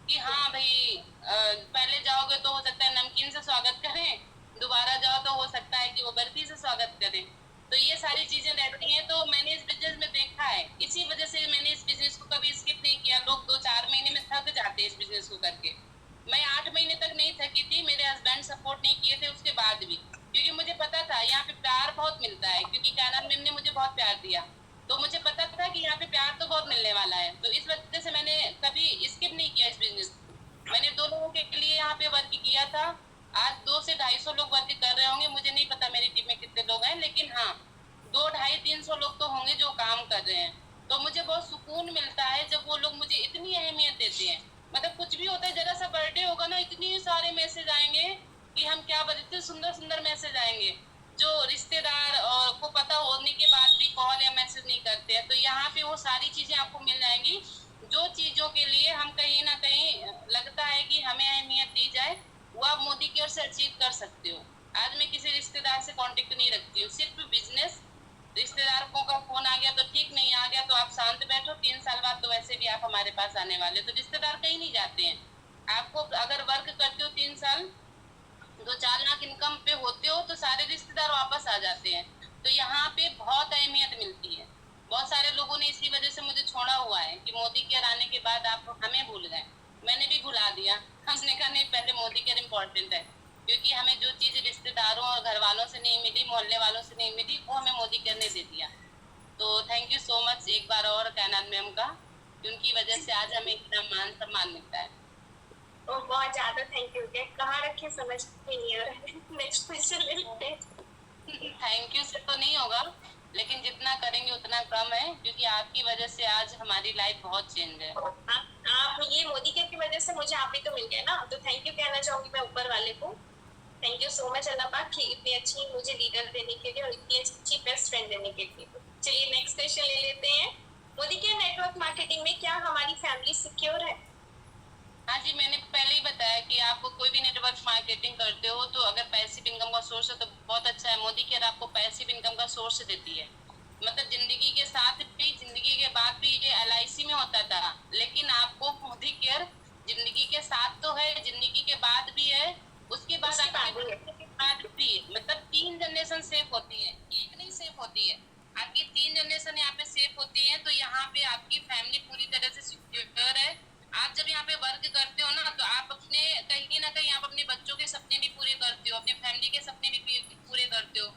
कि हाँ भाई पहले जाओगे तो हो सकता है नमकीन से स्वागत करें, दोबारा जाओ तो हो सकता है कि वो बर्फी से स्वागत करें। तो ये सारी चीजें रहती हैं। तो मैंने इस बिजनेस में देखा है, इसी वजह से मैंने इस बिजनेस को कभी स्किप नहीं किया। लोग 2-4 महीने में थक जाते हैं इस बिजनेस को करके, मैं 8 महीने तक नहीं थकी थी। मेरे हस्बैंड सपोर्ट नहीं किए थे उसके बाद भी, क्योंकि मुझे पता था यहाँ पे प्यार बहुत मिलता है, क्योंकि कैनन मैम ने मुझे बहुत प्यार दिया, तो मुझे पता था कि यहाँ पे प्यार तो बहुत मिलने वाला है। तो इस वजह से मैंने कभी स्किप नहीं किया इस बिजनेस। मैंने 2 लोगों के लिए यहाँ पे वर्क किया था, आज 200-250 लोग वर्क कर रहे होंगे, मुझे नहीं पता मेरी टीम में कितने लोग हैं, लेकिन हाँ 200-250-300 लोग तो होंगे जो काम कर रहे हैं। तो मुझे बहुत सुकून मिलता है जब वो लोग मुझे इतनी अहमियत देते हैं। मतलब कुछ भी होता है, जरा सा बर्थडे होगा ना, इतने सारे मैसेज आएंगे कि हम क्या बता, इतने सुंदर सुंदर मैसेज आएंगे जो रिश्तेदार और को पता होने के बाद भी कॉल या मैसेज नहीं करते हैं। तो यहाँ पे वो सारी चीजें आपको मिल जाएंगी, जो चीजों के लिए हम कहीं ना कहीं लगता है कि हमें अहमियत दी जाए, वो आप मोदी की ओर से अचीव कर सकते हो। आज मैं किसी रिश्तेदार से कांटेक्ट नहीं रखती हूँ, सिर्फ बिजनेस। रिश्तेदारों का फोन आ गया तो ठीक, नहीं आ गया तो आप शांत बैठो, 3 साल बाद तो वैसे भी आप हमारे पास आने वाले। तो रिश्तेदार कहीं नहीं जाते हैं। आपको अगर वर्क करते हो 3 साल, 2-4 लाख इनकम पे होते हो, तो सारे रिश्तेदार वापस आ जाते हैं। तो यहाँ पे बहुत अहमियत मिलती है। बहुत सारे लोगों ने इसी वजह से मुझे छोड़ा हुआ है कि मोदी केयर आने के बाद आप हमें भूल गए। मैंने भी भुला दिया, हमने कहा नहीं पहले मोदी केयर इम्पोर्टेंट है, क्योंकि हमें जो चीज़ रिश्तेदारों और घर वालों से नहीं मिली, मोहल्ले वालों से नहीं मिली, वो हमें मोदी केयर ने दे दिया। तो थैंक यू सो मच एक बार और कैनान मैम का, उनकी वजह से आज हमें इतना मान सम्मान मिलता है। और बहुत ज्यादा थैंक यू। कहाँ रखे समझ में नहीं आ रहा है। नेक्स्ट क्वेश्चन ले लेते हैं। थैंक यू से तो नहीं होगा, लेकिन जितना करेंगे उतना कम है, क्योंकि आपकी वजह से आज हमारी लाइफ बहुत चेंज है। आप ये मोदी केयर की वजह से मुझे आप ही तो मिल गए ना, तो थैंक यू कहना चाहूंगी मैं ऊपर वाले को। थैंक यू सो मच अल्लाह पाक कि इतनी अच्छी मुझे लीडर देने के लिए और इतनी अच्छी बेस्ट फ्रेंड देने के लिए। चलिए नेक्स्ट क्वेश्चन ले लेते हैं। मोदी केयर नेटवर्क मार्केटिंग में क्या हमारी फैमिली सिक्योर है? हाँ जी, मैंने पहले ही बताया कि आप कोई भी नेटवर्क मार्केटिंग करते हो तो अगर पैसिव इनकम का सोर्स है तो बहुत अच्छा है। मोदी केयर आपको पैसिव इनकम का सोर्स देती है। मतलब जिंदगी के साथ भी, जिंदगी के बाद भी, ये LIC में होता था, लेकिन आपको मोदी केयर जिंदगी के साथ तो है, जिंदगी के बाद भी है, उसके बाद आपके बाद भी, मतलब 3 जनरेशन सेफ होती है, एक नहीं सेफ होती है, आपकी 3 जनरेशन यहाँ पे सेफ होती है। तो यहाँ पे आपकी फैमिली पूरी तरह से सिक्योर है। आप जब यहाँ पे वर्क करते हो ना, तो आप अपने कहीं ना कहीं आप अपने बच्चों के सपने भी पूरे करते हो, अपने फैमिली के सपने भी पूरे करते हो।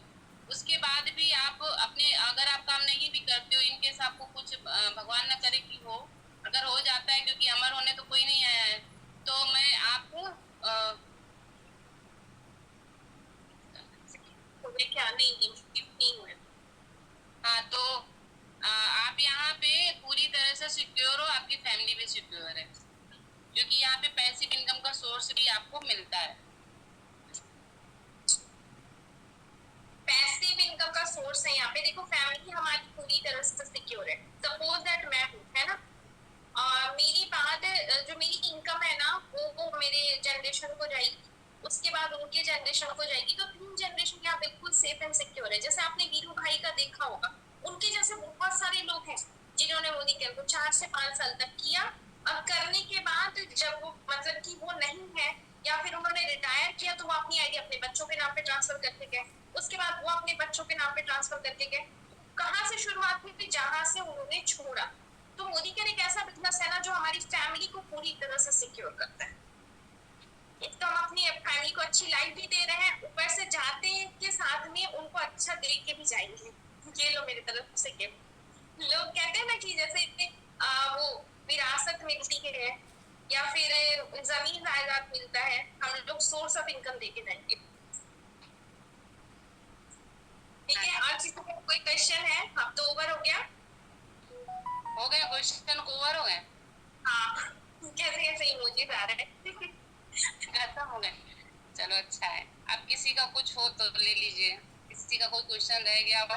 उसके बाद भी आप अपने, अगर आप काम नहीं भी करते हो, इनकेस आपको कुछ भगवान न करे कि हो, अगर हो जाता है, क्योंकि अमर होने तो कोई नहीं आया है, तो मैं आपको क्या नहीं हुए। हाँ, तो आप यहाँ पे पूरी तरह से सिक्योर हो, आपकी फैमिली भी सिक्योर है। क्योंकि यहाँ पे पैसिव इनकम का सोर्स भी आपको मिलता है। पैसिव इनकम का सोर्स है यहाँ पे, देखो फैमिली हमारी पूरी तरह से सिक्योर है। सपोज दैट मैं हूँ, है ना, मेरी बाद जो मेरी इनकम है ना वो मेरे जनरेशन को जाएगी, उसके बाद उनके जनरेशन को जाएगी, तो 3 जनरेशन यहाँ बिल्कुल सेफ एंड सिक्योर है। जैसे आपने वीरू भाई का देखा होगा, उनके जैसे बहुत सारे लोग हैं जिन्होंने मोदी केयर को 4 से 5 साल तक किया। अब करने के बाद जब वो मतलब कि वो नहीं है या फिर उन्होंने रिटायर किया, तो वो अपनी आईडी अपने बच्चों के नाम पे ट्रांसफर करके गए, उसके बाद वो अपने बच्चों के नाम पे ट्रांसफर करके गए। कहाँ से शुरुआत हुई? जहां से उन्होंने छोड़ा। तो मोदी केयर एक ऐसा बिजनेस है ना जो हमारी फैमिली को पूरी तरह से सिक्योर करता है। एक तो हम अपनी फैमिली को अच्छी लाइफ भी दे रहे हैं, ऊपर से जाते के साथ में उनको अच्छा दे के भी जाएंगे। ये लो मेरी तरफ से गिफ्ट। लोग कहते हैं ना कि जैसे वो विरासत मिलती है या फिर जमीन जायदाद मिलता है, हम लोग सोर्स ऑफ इनकम दे के जाएंगे। ठीक है, और किसी को कोई क्वेश्चन है? अब तो ओवर हो गया। हो गए क्वेश्चन ओवर हो गए? हाँ, कैसे कैसे इमोजीज आ रहे हैं। खत्म हो गए, चलो अच्छा है। अब किसी का कुछ हो तो ले लीजिए, किसी का कोई क्वेश्चन रह गया हो।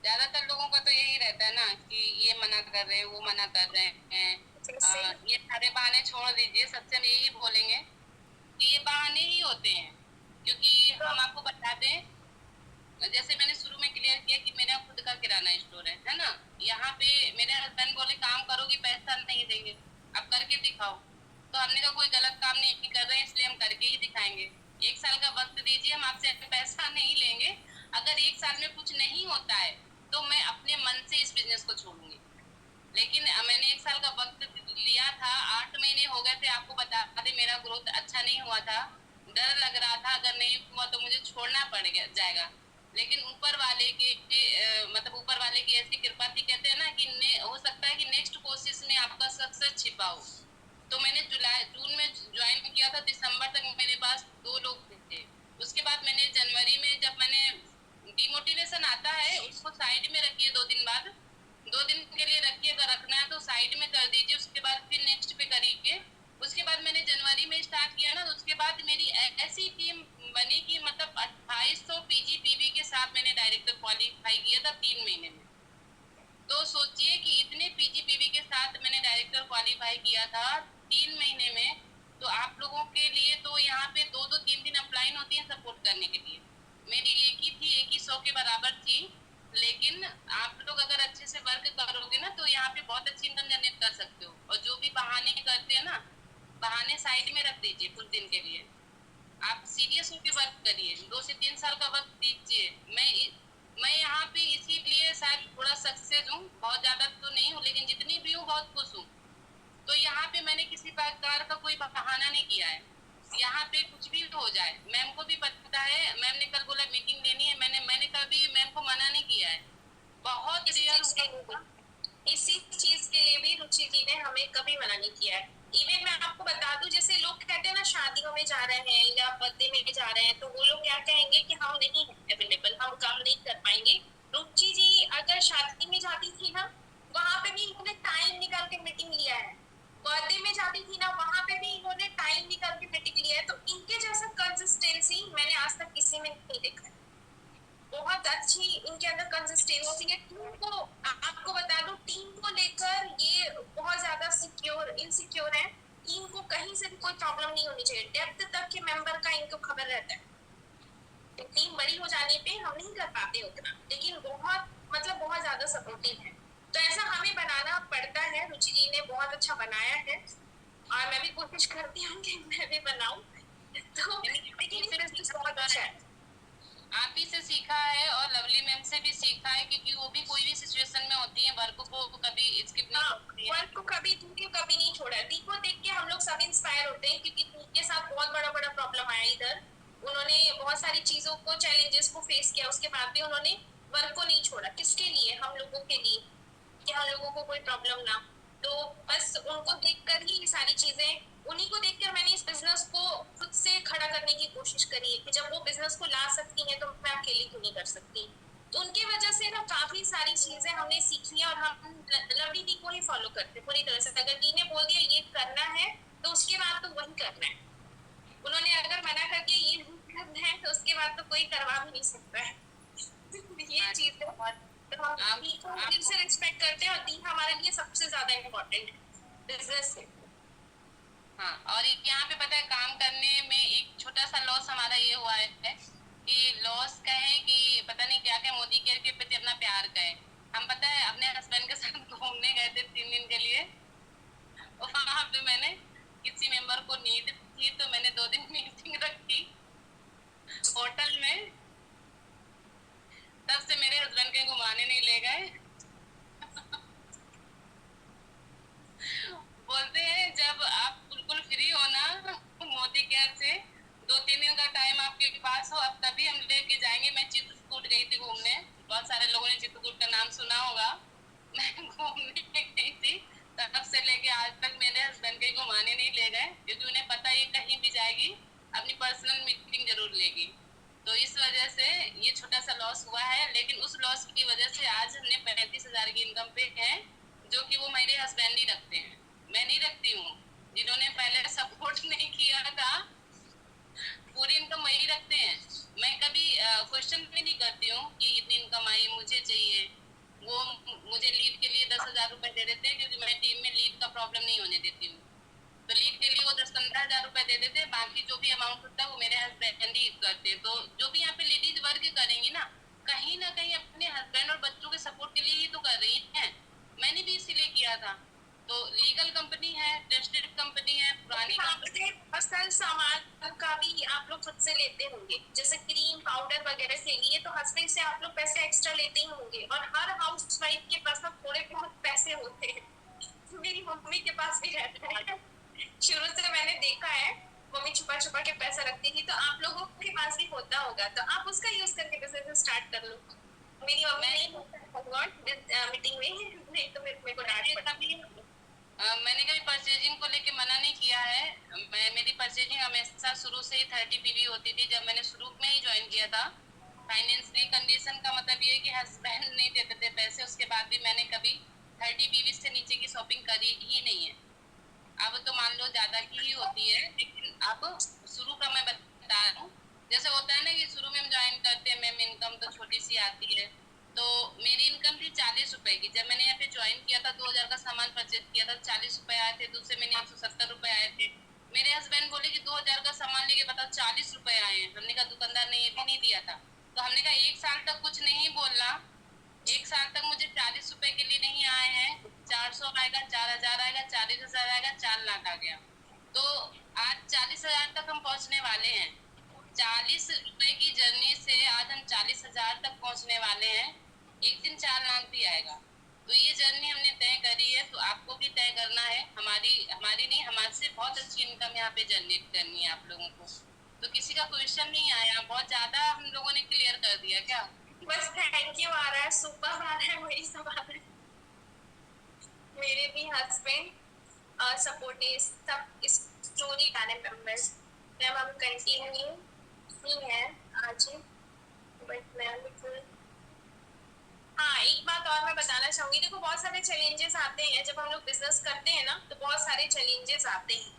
ज्यादातर लोगों का तो यही रहता है ना कि ये मना कर रहे हैं, वो मना कर रहे हैं। ये सारे बहाने छोड़ दीजिए, सबसे हम यही बोलेंगे कि ये बहाने ही होते हैं। क्योंकि हम आपको बता दें, जैसे मैंने शुरू में क्लियर किया कि मेरा खुद का किराना स्टोर है ना। यहाँ पे मेरे हस्बैंड बोले काम करोगी पैसा नहीं देंगे, अब करके दिखाओ। तो हमने कहा कोई गलत काम नहीं कर रहे हैं, इसलिए हम करके ही दिखाएंगे। 1 साल का वक्त दीजिए, हम आपसे पैसा नहीं लेंगे। अगर 1 साल में कुछ नहीं होता है तो मैं अपने मन से इस बिजनेस को छोड़ूंगी। लेकिन मैंने 1 साल का वक्त लिया था, 8 महीने हो गए थे, आपको बता दे मेरा ग्रोथ अच्छा नहीं हुआ था, डर लग रहा था अगर नहीं हुआ तो मुझे छोड़ना पड़ जाएगा। लेकिन ऊपर वाले के मतलब ऊपर वाले की ऐसी कृपा थी, कहते हैं ना कि हो सकता है कि नेक्स्ट कोशिश में आपका सक्सेस छिपा हो। तो मैंने जून में ज्वाइन किया था, दिसंबर तक मेरे पास 2 लोग थे। उसके बाद मैंने जनवरी में, जब मैंने डिमोटिवेशन आता है उसको साइड में रखिए, 2 दिन बाद, 2 दिन के लिए रखिए, अगर रखना है तो साइड में कर दीजिए, उसके बाद फिर नेक्स्ट पे करिए। उसके बाद मैंने जनवरी में स्टार्ट किया ना, तो उसके बाद मेरी ऐसी टीम बनी कि मतलब 2800 पीजीपीवी के साथ मैंने डायरेक्टर क्वालिफाई किया था 3 महीने में। तो सोचिए कि इतने पीजीपीवी के साथ मैंने डायरेक्टर क्वालिफाई किया था 3 महीने में। तो आप लोगों के लिए तो यहाँ पे 2-2 3-3 अपलाइन होती है सपोर्ट करने के लिए, मेरी एक ही थी, एक ही 100 के बराबर थी। लेकिन आप लोग अगर अच्छे से वर्क करोगे ना तो यहाँ पे बहुत अच्छी इनकम जनरेट कर सकते हो। और जो भी बहाने करते हैं ना, बहाने साइड में रख दीजिए कुछ दिन के लिए, आप सीरियस होकर वर्क करिए। 2 से 3 साल का वक्त दीजिए। मैं यहाँ पे इसीलिए शायद थोड़ा सक्सेस हूँ, बहुत ज्यादा तो नहीं हूँ, लेकिन जितनी भी हूँ बहुत खुश हूँ। तो यहाँ पे मैंने किसी प्रकार का कोई बहाना नहीं किया है। यहाँ पे कुछ भी हो जाए, मैम को भी पता है, मैम ने कल बोला मीटिंग लेनी है, मैंने कभी मैम को मना नहीं किया है। बहुत इसी चीज के लिए भी रुचि जी ने हमें कभी मना नहीं किया है। इवन मैं आपको बता दूं, जैसे लोग कहते हैं ना शादियों में जा रहे हैं या बर्थडे में जा रहे हैं, तो वो लोग क्या कहेंगे कि हम नहीं है अवेलेबल, हम काम नहीं कर पाएंगे। रुचि जी अगर शादी में जाती थी ना, वहां पे भी इन्होंने टाइम निकाल के मीटिंग लिया है। बर्थडे में जाती थी ना, वहां पे भी इन्होंने टाइम निकाल के मीटिंग लिया है। तो इनके जैसा कंसिस्टेंसी मैंने आज तक किसी में नहीं देखा है। बहुत अच्छी इनके अंदर कंसिस्टेंसी है। टीम को आपको बता दूं, टीम को लेकर ये बहुत ज्यादा सिक्योर इनसिक्योर है। टीम को कहीं से भी कोई प्रॉब्लम नहीं होनी चाहिए, डेप्थ तक के मेंबर का इनको खबर रहता है। टीम बड़ी हो जाने पे हम नहीं कर पाते उतना, लेकिन बहुत मतलब बहुत ज्यादा सपोर्टिव है। तो ऐसा हमें बनाना पड़ता है। रुचि जी ने बहुत अच्छा बनाया है और मैं भी कोशिश करती हूँ कि मैं भी बनाऊं। तो लेकिन बहुत अच्छा है। आप ही से सीखा है और लवली मैम से भी सीखा है, क्योंकि वो भी कोई भी सिचुएशन में होती है, वर्क को कभी स्किप नहीं करती है। वर्क को कभी नहीं छोड़ा। दी को देख के हम लोग सब इंस्पायर होते हैं, क्योंकि दी के साथ बहुत बड़ा प्रॉब्लम आया इधर। उन्होंने बहुत सारी चीजों को, चैलेंजेस को फेस किया, उसके बाद भी उन्होंने वर्क को नहीं छोड़ा। किसके लिए? हम लोगों के लिए, कि हम लोगों को कोई प्रॉब्लम ना। तो बस उनको देखकर ही ये सारी चीजें, उन्हीं को देखकर मैंने इस बिजनेस को खुद से खड़ा करने की कोशिश करी है कि जब वो बिजनेस को ला सकती हैं तो मैं अकेली क्यों नहीं कर सकती। तो उनकी वजह से ना काफी सारी चीजें हमने सीखी है और हम लवली दी को ही फॉलो करते पूरी तरह से। अगर दी ने बोल दिया ये करना है तो उसके बाद तो वही करना है। उन्होंने अगर मना कर दिया ये नहीं करना है तो उसके बाद तो कोई करवा भी नहीं सकता है। ये चीज है। तो हम दी को दिल से रिस्पेक्ट करते हैं और दी हमारे लिए सबसे ज्यादा इम्पोर्टेंट है बिजनेस में। हाँ, और यहाँ पे पता है काम करने में एक छोटा सा लॉस हमारा ये हुआ है कि लॉस कहें कि पता नहीं क्या क्या, मोदी केयर के प्रति अपना प्यार कहें। हम पता है अपने हस्बैंड के साथ घूमने गए थे 3 दिन के लिए, और वहाँ पे मैंने किसी मेंबर को नीड थी तो मैंने 2 दिन मीटिंग रखी होटल में, तब से मेरे हस्बैंड कहीं घुमाने नहीं ले गए। बोलते हैं जब आप बिल्कुल फ्री हो ना मोदी केयर से, 2-3 दिन का टाइम आपके पास हो, अब तभी हम लेके जाएंगे। मैं चित्रकूट गई थी घूमने, बहुत सारे लोगों ने चित्रकूट का नाम सुना होगा। मैं घूमने गई थी, तब से लेके आज तक मेरे हस्बैंड कहीं घुमाने नहीं ले गए, क्योंकि उन्हें पता है कहीं भी जाएगी अपनी पर्सनल मीटिंग जरूर लेगी। तो इस वजह से ये छोटा सा लॉस हुआ है, लेकिन उस लॉस की वजह से आज हमने 35,000 की इनकम पे हैं, जो कि वो मेरे हस्बैंड ही रखते हैं, मैं नहीं रखती हूँ। जिन्होंने पहले सपोर्ट नहीं किया था, पूरी इनकम वही रखते हैं। मैं कभी क्वेश्चन भी नहीं करती हूँ कि इतनी इनकम आई मुझे चाहिए। वो मुझे लीड के लिए 10,000 रुपए दे देते हैं, क्योंकि मैं टीम में लीड का प्रॉब्लम नहीं होने देती हूँ। तो लीड के लिए वो 10-15,000 रुपए दे देते हैं, बाकी जो भी अमाउंट होता है वो मेरे हस्बैंड ही करते हैं। तो जो भी यहाँ पे लेडीज वर्क करेंगी ना कहीं अपने हस्बैंड और बच्चों के सपोर्ट के लिए ही तो कर रही हैं। मैंने भी इसीलिए किया था। तो लीगल कंपनी है, ट्रस्टेड कंपनी है, पुरानी कंपनी। पर्सनल सामान का भी आप लोग खुद से लेते होंगे, जैसे क्रीम पाउडर वगैरह के लिए तो हस्बैंड से आप लोग पैसे एक्स्ट्रा लेते ही होंगे। और हर हाउस वाइफ के पास थोड़े बहुत पैसे होते हैं, मेरी मम्मी के पास भी रहता है। शुरू से मैंने देखा है, मम्मी छुपा छुपा के पैसा रखती थी, तो आप लोगों के पास भी होता होगा, तो आप उसका यूज करके बिजनेस स्टार्ट कर लो। मेरी मम्मी नहीं मीटिंग में, नहीं तो मेरे को डांट। मैंने कभी परचेजिंग को लेके मना नहीं किया है। मेरी परचेजिंग हमेशा शुरू से ही 30 पीवी होती थी, जब मैंने शुरू में ही ज्वाइन किया था। फाइनेंशियली कंडीशन का मतलब ये है कि हस्बैंड नहीं देते थे पैसे, उसके बाद भी मैंने कभी 30 पीवी से नीचे की शॉपिंग करी ही नहीं है। अब तो मान लो ज्यादा की ही होती है, लेकिन अब शुरू का मैं बता रहा हूँ। जैसे होता है ना कि शुरू में हम ज्वाइन करते हैं, मैम इनकम तो छोटी सी आती है, तो मेरी इनकम थी 40 रुपए की। जब मैंने यहाँ पे ज्वाइन किया था 2000 का सामान परचेज किया था, 40 रुपए आए थे, दूसरे महीने 170 रुपए आए थे। मेरे हस्बैंड बोले कि 2000 का सामान लेके बताओ 40 रुपए आए हैं। हमने कहा दुकानदार ने ये भी नहीं दिया था। तो हमने कहा 1 साल तक कुछ नहीं बोलना, 1 साल तक मुझे 40 रुपए के लिए नहीं आए हैं, 400 आएगा, 4000 आएगा, 40,000 आएगा, 4 लाख आ गया। तो आज 40,000 तक हम पहुंचने वाले हैं। 40 रुपए की जर्नी से आज हम 40,000 तक पहुंचने वाले हैं। एक दिन 4 लाख भी आएगा। तो ये जर्नी हमने तय करी है, तो आपको भी तय करना है। हमारी नहीं, हमारे से बहुत अच्छी इनकम यहाँ पे जनरेट करनी है आप लोगों को। तो किसी का क्वेश्चन नहीं आया, बहुत ज्यादा हम लोगों ने क्लियर कर दिया क्या? बस थैंक यू आ रहा है, सुपर आ रहा है, वही सब आ रहा है। मेरे भी हस्बैंड सपोर्टिव सब स्टोरी गाने मेंबर्स मैम हम कंटिन्यू ही है आज, बट मैम हाँ एक बात और मैं बताना चाहूंगी। देखो बहुत सारे चैलेंजेस आते हैं जब हम लोग बिजनेस करते हैं ना, तो बहुत सारे चैलेंजेस आते हैं,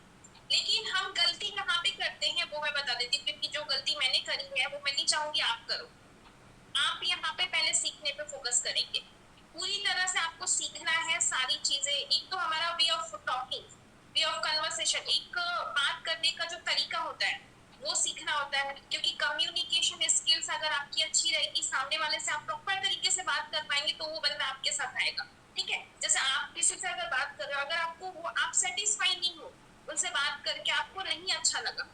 लेकिन हम गलती कहाँ पे करते हैं वो मैं बता देती हूँ, क्योंकि जो गलती मैंने करी है वो मैं नहीं चाहूंगी आप करो। आप यहाँ पे पहले सीखने पे फोकस करेंगे, पूरी तरह से आपको सीखना है सारी चीजें। एक तो हमारा way of talking, way of conversation, एक बात करने का जो तरीका होता है वो सीखना होता है, क्योंकि कम्युनिकेशन स्किल्स अगर आपकी अच्छी रहेगी, सामने वाले से आप प्रॉपर तरीके से बात कर पाएंगे, तो वो बंदा आपके साथ आएगा। ठीक है, जैसे आप किसी से अगर बात कर रहे हो, अगर आपको वो आप सेटिस्फाई नहीं हो उनसे बात करके, आपको नहीं अच्छा लगा,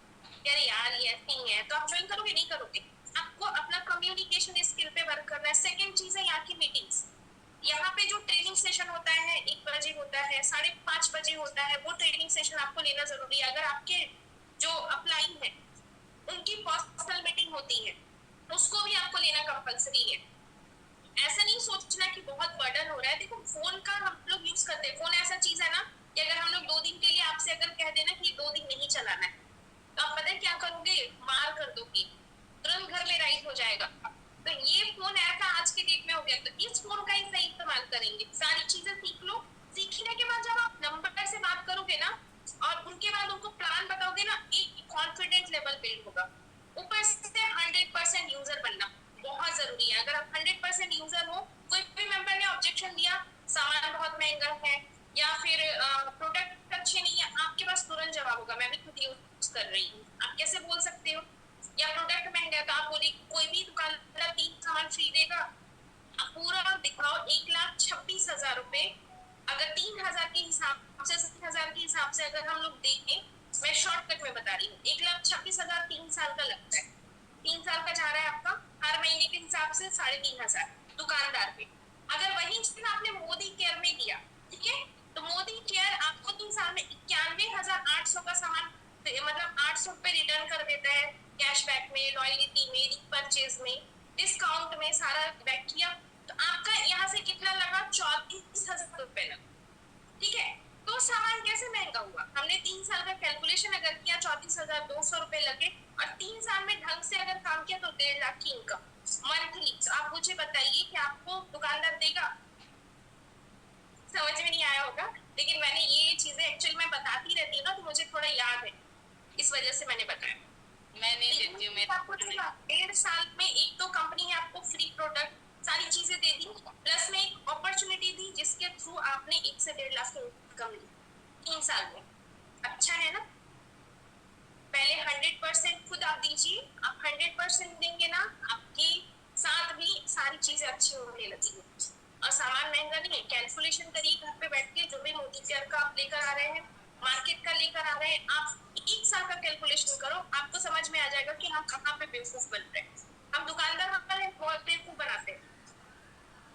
यार ये नहीं है, तो आप ज्वाइन करोगे? नहीं करोगे। आपको अपना कम्युनिकेशन स्किल पे वर्क करना है। सेकंड चीज है यहाँ की मीटिंग्स। यहाँ पे जो ट्रेनिंग सेशन होता है 1 बजे होता है, 5:30 बजे होता है, वो ट्रेनिंग सेशन आपको लेना जरूरी है। अगर आपके जो अपलाइन है उनकी पर्सनल मीटिंग होती है, उसको भी आपको लेना कंपलसरी है। ऐसा नहीं सोचना कि बहुत बर्डन हो रहा है। देखो फोन का हम लोग यूज करते हैं, फोन ऐसा चीज है ना कि अगर हम लोग 2 दिन के लिए आपसे अगर कह देना कि 2 दिन नहीं चलाना है, तो आप पता है क्या करोगे? मार कर दोगे, तुरंत घर में राइट हो जाएगा। तो ये फोन ऐसा आज के कर रही हूँ, आप कैसे बोल सकते हो? या प्रोडक्ट महंगा है तो आप बोले कोई भी दुकानदार 3 सामान फ्री देगा? आप पूरा दिखाओ 1,26,000 रुपए, अगर 3,000 के हिसाब से 7,000 के हिसाब से अगर हम लोग देखें, मैं शॉर्टकट में बता रही हूँ, 1,26,000 3 साल का लगता है, 3 साल का जा रहा है आपका हर महीने के हिसाब से 3,500 दुकानदार पे। अगर वही चीज आपने मोदी केयर में दिया, ठीक है, तो मोदी केयर आपको 3 साल में 91,800 का सामान, मतलब 800 रुपए रिटर्न कर देता है, कैशबैक में, लॉयल्टी में, रीपरचेज में, डिस्काउंट में, सारा बैक किया, तो आपका यहाँ से कितना लगा? 34,000 रुपए लगा, ठीक है। तो सामान कैसे महंगा हुआ? हमने 3 साल का कैलकुलेशन अगर किया, 34,200 रुपए लगे, और 3 साल में ढंग से अगर काम किया तो 1.5 लाख की इनकम मंथली। तो आप मुझे बताइए कि आपको दुकानदार देगा? समझ में नहीं आया होगा, लेकिन मैंने ये चीजें एक्चुअली मैं बताती रहती हूँ ना, तो मुझे थोड़ा याद है, इस वजह से मैंने बताया। मैं नहीं देती हूँ, आपको 1.5 साल में एक तो कंपनी ने आपको फ्री प्रोडक्ट सारी चीजें दे दी, प्लस में एक अपॉर्चुनिटी दी जिसके थ्रू आपने 1 से 1.5 लाख की इनकम ली 3 साल में। अच्छा है ना? पहले 100% खुद आप दीजिए, आप 100% देंगे ना, आपके साथ भी सारी चीजें अच्छी होने लगी है। और सामान महंगा नहीं है, कैलकुलेशन करिए घर पे बैठ के, जो भी मोदी केयर का आप लेकर आ रहे हैं, मार्केट का लेकर आ रहे हैं, आप 1 साल का कैलकुलेशन करो, आपको समझ में आ जाएगा कि हम कहाँ पे बेवकूफ बन रहे हैं। हम दुकानदार वाले बहुत बेवकूफ बनाते हैं।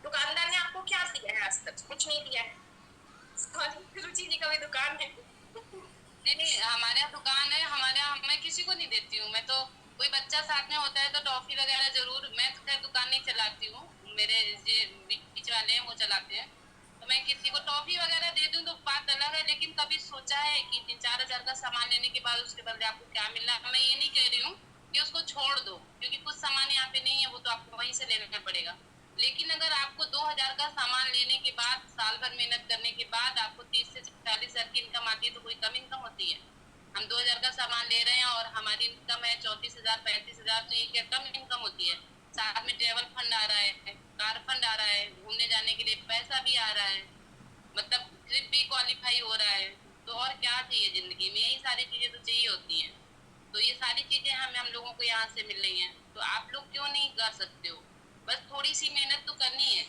दुकानदार ने आपको क्या दिया है? आज तक कुछ नहीं दिया है। रुचि जी का भी दुकान है। नहीं, हमारे यहाँ दुकान है, हमारे यहाँ मैं किसी को नहीं देती हूँ। मैं तो कोई बच्चा साथ में होता है तो टॉफी वगैरह जरूर, मैं तो खैर दुकान नहीं चलाती हूँ, मेरे जो बीच वाले हैं वो चलाते हैं, तो मैं किसी को टॉफी वगैरह दे दूँ तो बात अलग है। लेकिन कभी सोचा है कि 3-4 हजार का सामान लेने के बाद उसके बदले आपको क्या मिल रहा है? मैं ये नहीं कह रही हूँ कि उसको छोड़ दो, क्योंकि कुछ सामान यहाँ पे नहीं है, वो तो आपको वहीं से लेना पड़ेगा। लेकिन अगर आपको 2,000 का सामान लेने के बाद, साल भर मेहनत करने के बाद आपको 30 से 40 हजार की इनकम आती है, तो कोई कम इनकम होती है? हम 2,000 का सामान ले रहे हैं और हमारी इनकम है 34,000 35,000, तो ये क्या कम इनकम होती है? साथ में ट्रेवल फंड आ रहा है, कार फंड आ रहा है, घूमने जाने के लिए पैसा भी आ रहा है, मतलब ट्रिप भी क्वालिफाई हो रहा है, तो और क्या चाहिए जिंदगी में? यही सारी चीजें तो चाहिए होती हैं। तो ये सारी चीजें हम लोगों को यहाँ से मिल रही हैं, तो आप लोग क्यों नहीं कर सकते हो? बस थोड़ी सी मेहनत तो करनी है।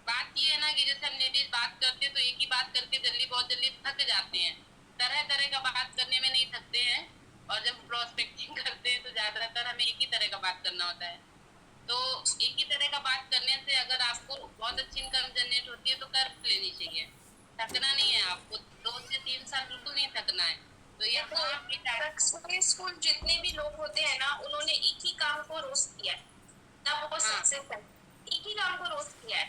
बात ये है ना कि जैसे हम लेडीज बात करते हैं तो एक ही बात करके बहुत जल्दी थक जाते हैं, तरह तरह का बात करने में नहीं थकते हैं। और जब प्रोस्पेक्टिंग करते हैं तो ज्यादातर हमें एक ही तरह का बात करना होता है। तो एक ही तरह का बात करने से अगर आपको बहुत अच्छी इनकम जनरेट होती है तो कर लेनी चाहिए, थकना नहीं है आपको, 2 से 3 साल बिल्कुल नहीं थकना है। तो ये सक्सेसफुल जितने भी लोग होते हैं ना, उन्होंने एक ही काम को रोज किया है, तब वो सक्सेस है। एक ही काम को रोज किया है,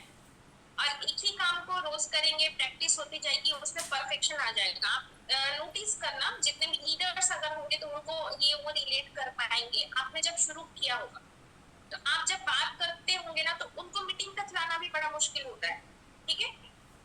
और एक ही काम को रोज करेंगे, प्रैक्टिस होती जाएगी, उसमें परफेक्शन आ जाएगा। आप नोटिस करना, जितने भी लीडर्स अगर होंगे तो उनको ये वो रिलेट कर पाएंगे। आपने जब शुरू किया होगा तो आप जब बात करते होंगे ना, तो उनको मीटिंग तक लाना भी बड़ा मुश्किल होता है, ठीक है।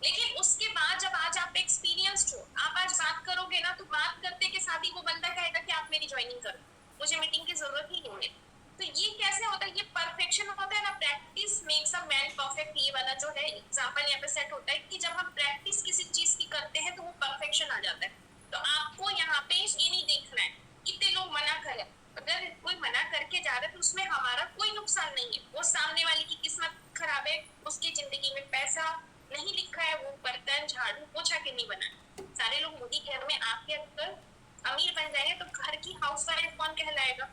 लेकिन उसके बाद जब आज आप एक्सपीरियंस्ड हो, आप आज बात करोगे ना, तो बात करते के साथ ही वो बंदा कहेगा कि आप मेरी ज्वाइनिंग करो, मुझे मीटिंग की जरूरत ही नहीं है। तो ये कैसे होता है? ये परफेक्शन होता है ना, practice makes a man perfect. ये वाला जो है एग्जांपल यहाँ पे सेट होता है कि जब हम प्रैक्टिस किसी चीज की करते हैं तो वो परफेक्शन आ जाता है। तो आपको यहाँ पे ये नहीं देखना है कितने लोग मना करें, अगर कोई मना करके जा रहा है तो उसमें हमारा कोई नुकसान नहीं है। वो सामने वाले की किस्मत खराब है, उसकी जिंदगी में पैसा नहीं लिखा है, वो बर्तन झाड़ू पोछा के नहीं बना। सारे लोग मोदी केयर में आके अगर अमीर बन जाएंगे तो घर की हाउसवाइफ कौन कहलाएगा?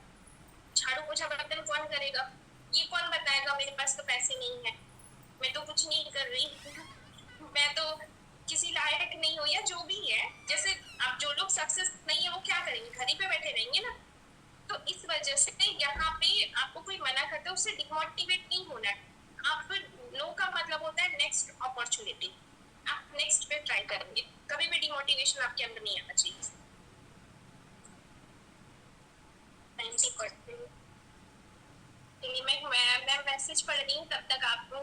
झाड़ू पोछा बर्तन कौन करेगा? ये कौन बताएगा मेरे पास तो पैसे नहीं है, मैं तो कुछ नहीं कर रही, मैं तो किसी लायक नहीं हूँ, या जो भी है। जैसे अब जो लोग सक्सेस नहीं है वो क्या करेंगे? घर ही पे बैठे रहेंगे ना। तो इस वजह से यहाँ पे आपको कोई मना करता है उससे डिमोटिवेट नहीं होना है। आप नो का मतलब होता है नेक्स्ट अपॉर्चुनिटी, आप नेक्स्ट पे ट्राई करेंगे, कभी भी डिमोटिवेशन आपके अंदर नहीं आना चाहिए। मैं मैसेज पढ़ रही हूँ, तब तक आपको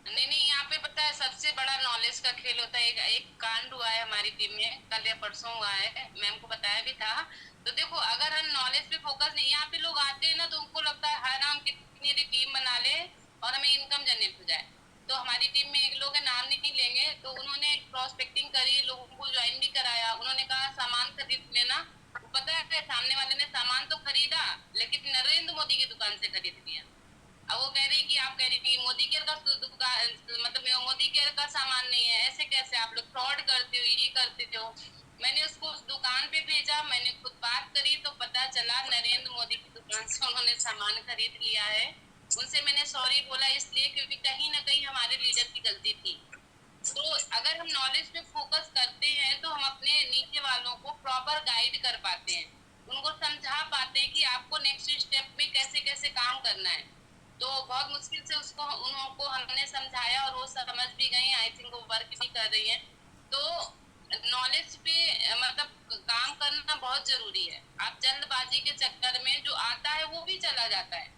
नहीं, यहाँ पे पता है सबसे बड़ा नॉलेज का खेल होता है। एक कांड हुआ है हमारी टीम में, कल या परसों हुआ है, मैम को बताया भी था। तो देखो, अगर हम नॉलेज पे फोकस नहीं, यहाँ पे लोग आते हैं ना तो उनको लगता है हर हम कितनी टीम बना ले और हमें इनकम जनरेट हो जाए। तो हमारी टीम में एक लोग है, नाम नहीं लेंगे, तो उन्होंने प्रोस्पेक्टिंग करी, लोगों को ज्वाइन भी कराया। उन्होंने कहा सामान खरीद लेना, ऊपर पता है सामने वाले ने सामान तो खरीदा लेकिन नरेंद्र मोदी की दुकान से खरीद लिया। अब वो कह रही कि आप कह रही थी मोदी केयर का दुकान, मतलब मोदी केयर का सामान नहीं है, ऐसे कैसे आप लोग फ्रॉड करते हो, ये करते हो। मैंने उसको उस दुकान पे भेजा, मैंने खुद बात करी तो पता चला नरेंद्र मोदी की दुकान से उन्होंने सामान खरीद लिया है। उनसे मैंने सॉरी बोला इसलिए क्योंकि कहीं ना कहीं हमारे लीडर की गलती थी। तो अगर हम नॉलेज पे फोकस करते हैं तो हम अपने नीचे वालों को प्रॉपर गाइड कर पाते हैं, उनको समझा पाते हैं कि आपको नेक्स्ट स्टेप में कैसे कैसे काम करना है। तो बहुत मुश्किल से उसको उनको हमने समझाया और वो समझ भी गई, आई थिंक वो वर्क भी कर रही है। तो नॉलेज पे मतलब काम करना बहुत जरूरी है। आप जल्दबाजी के चक्कर में जो आता है वो भी चला जाता है,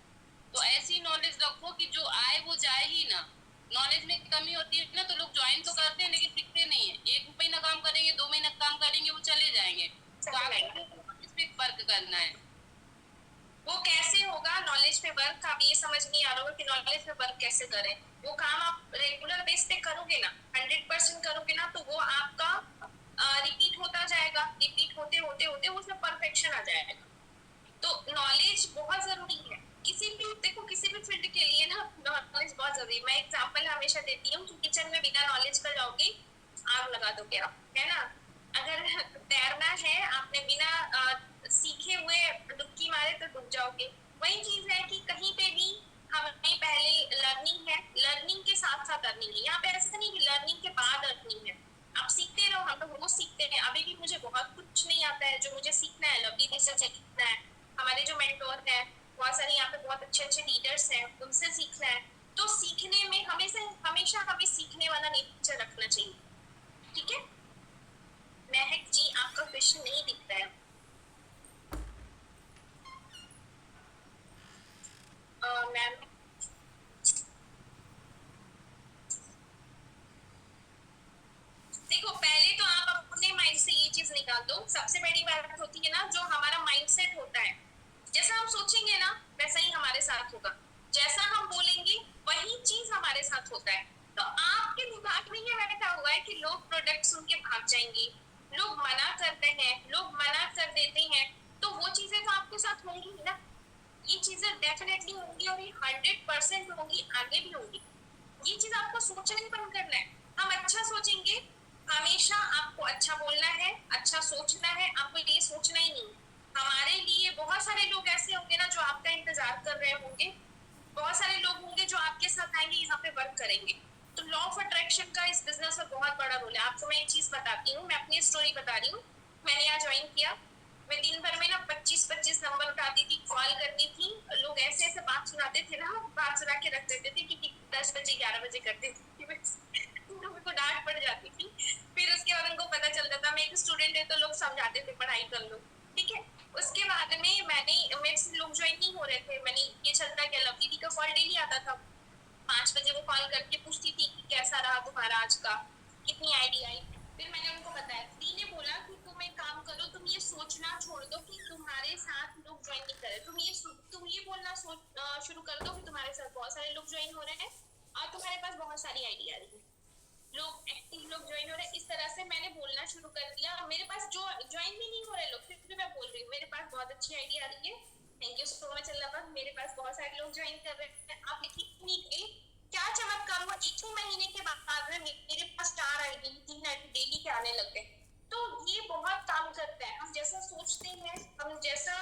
तो ऐसी नॉलेज रखो कि जो आए वो जाए ही ना। नॉलेज में कमी होती है ना तो लोग ज्वाइन तो करते हैं लेकिन सीखते नहीं है। 1 महीना काम करेंगे, 2 महीना काम करेंगे, वो चले जाएंगे। तो आपको इस पे वर्क करना है। वो कैसे होगा नॉलेज पे वर्क, आप ये समझ नहीं आ रहा होगा कि नॉलेज पे वर्क कैसे करें। वो काम आप रेगुलर बेस पे करोगे ना, 100% करोगे ना, तो वो आपका रिपीट होता जाएगा, रिपीट होते होते होते उसमें परफेक्शन आ जाएगा। तो नॉलेज बहुत जरूरी है किसी भी, देखो किसी भी फील्ड के लिए ना नॉलेज बहुत जरूरी है। मैं एग्जांपल हमेशा देती हूँ कि किचन में बिना नॉलेज का जाओगे आग लगा दोगे आप, है ना। अगर तैरना है, आपने बिना सीखे हुए डुबकी मारे तो डूब जाओगे। वही चीज है कि कहीं पे भी हमें पहले लर्निंग है, लर्निंग के साथ साथ अर्निंग है। यहाँ पे ऐसा नहीं कि लर्निंग के बाद अर्निंग है, आप सीखते रहो। हम लोग रोज सीखते हैं। अभी भी मुझे बहुत कुछ नहीं आता है जो मुझे सीखना है, लवली दी से सीखना है, हमारे जो मेंटोर है, बहुत सारे यहाँ पे बहुत अच्छे अच्छे लीडर्स हैं, उनसे सीखना है। तो सीखने में हमेशा हमेशा हमें सीखने वाला नेचर रखना चाहिए, ठीक है। महक जी आपका क्वेश्चन नहीं दिखता है। मैम देखो, पहले तो आप अपने माइंड से ये चीज निकाल दो। सबसे बड़ी बात होती है ना, जो हमारा माइंडसेट होता है, जैसा हम सोचेंगे ना वैसा ही हमारे साथ होगा, जैसा हम बोलेंगे वही चीज हमारे साथ होता है। तो आपके दिमाग में ये बैठा हुआ है कि लोग प्रोडक्ट सुन के भाग जाएंगे, लोग मना करते हैं, लोग मना कर देते हैं, तो वो चीजें तो आपके साथ होंगी ही ना। ये चीजें डेफिनेटली होंगी और ये 100% होंगी, आगे भी होंगी। ये चीज आपको सोचना ही बंद करना है। हम अच्छा सोचेंगे, हमेशा आपको अच्छा बोलना है, अच्छा सोचना है, आपको ये सोचना ही नहीं। हमारे लिए बहुत सारे लोग ऐसे होंगे ना जो आपका इंतजार कर रहे होंगे, बहुत सारे लोग होंगे जो आपके साथ आएंगे, यहाँ पे वर्क करेंगे। तो लॉ ऑफ अट्रैक्शन का इस बिजनेस में बहुत बड़ा रोल है। आपको मैं एक चीज बताती हूँ, मैं अपनी स्टोरी बता रही हूँ। मैंने यहाँ ज्वाइन किया, मैं दिन भर में ना 25-25 नंबर उठाती थी, कॉल करती थी। लोग ऐसे ऐसे बात सुनाते थे ना, बात सुना के रख देते थे कि 10 बजे 11 बजे करते थे। उनको डांट पड़ जाती थी। फिर उसके बाद उनको पता चलता था मैं एक स्टूडेंट है, तो लोग समझाते थे पढ़ाई कर लो, ठीक है। उसके बाद में मेरे से लोग ज्वाइन नहीं हो रहे थे। मैंने ये चलता गया, लवली दी का कॉल डेली आता था। 5 बजे वो कॉल करके पूछती थी कि कैसा रहा तुम्हारा आज का, कितनी आईडी आई। फिर मैंने उनको बताया, दी ने बोला कि तुम एक काम करो, तुम ये सोचना छोड़ दो कि तुम्हारे साथ लोग ज्वाइन नहीं करे, तुम ये बोलना शुरू कर दो कि तुम्हारे साथ बहुत सारे लोग ज्वाइन हो रहे हैं और तुम्हारे पास बहुत सारी आईडी आ रही है, लोग एक्टिव लोग ज्वाइन हो रहे हैं। इस तरह से मैंने बोलना शुरू कर दिया। मेरे पास जो ज्वाइन भी नहीं हो रहे लोग, फिर भी मैं बोल रही हूँ मेरे पास बहुत अच्छी आईडी आ रही है, थैंक यू सो मच अल्लाह पाक, मेरे पास बहुत सारे लोग ज्वाइन कर रहे हैं। आप देखिए क्या चमत्कार हुआ, 1 महीने के बाद में मेरे पास 4 आईडी 3 आईडी डेली के आने लग गए। तो ये बहुत काम करता है, हम जैसा सोचते हैं, हम जैसा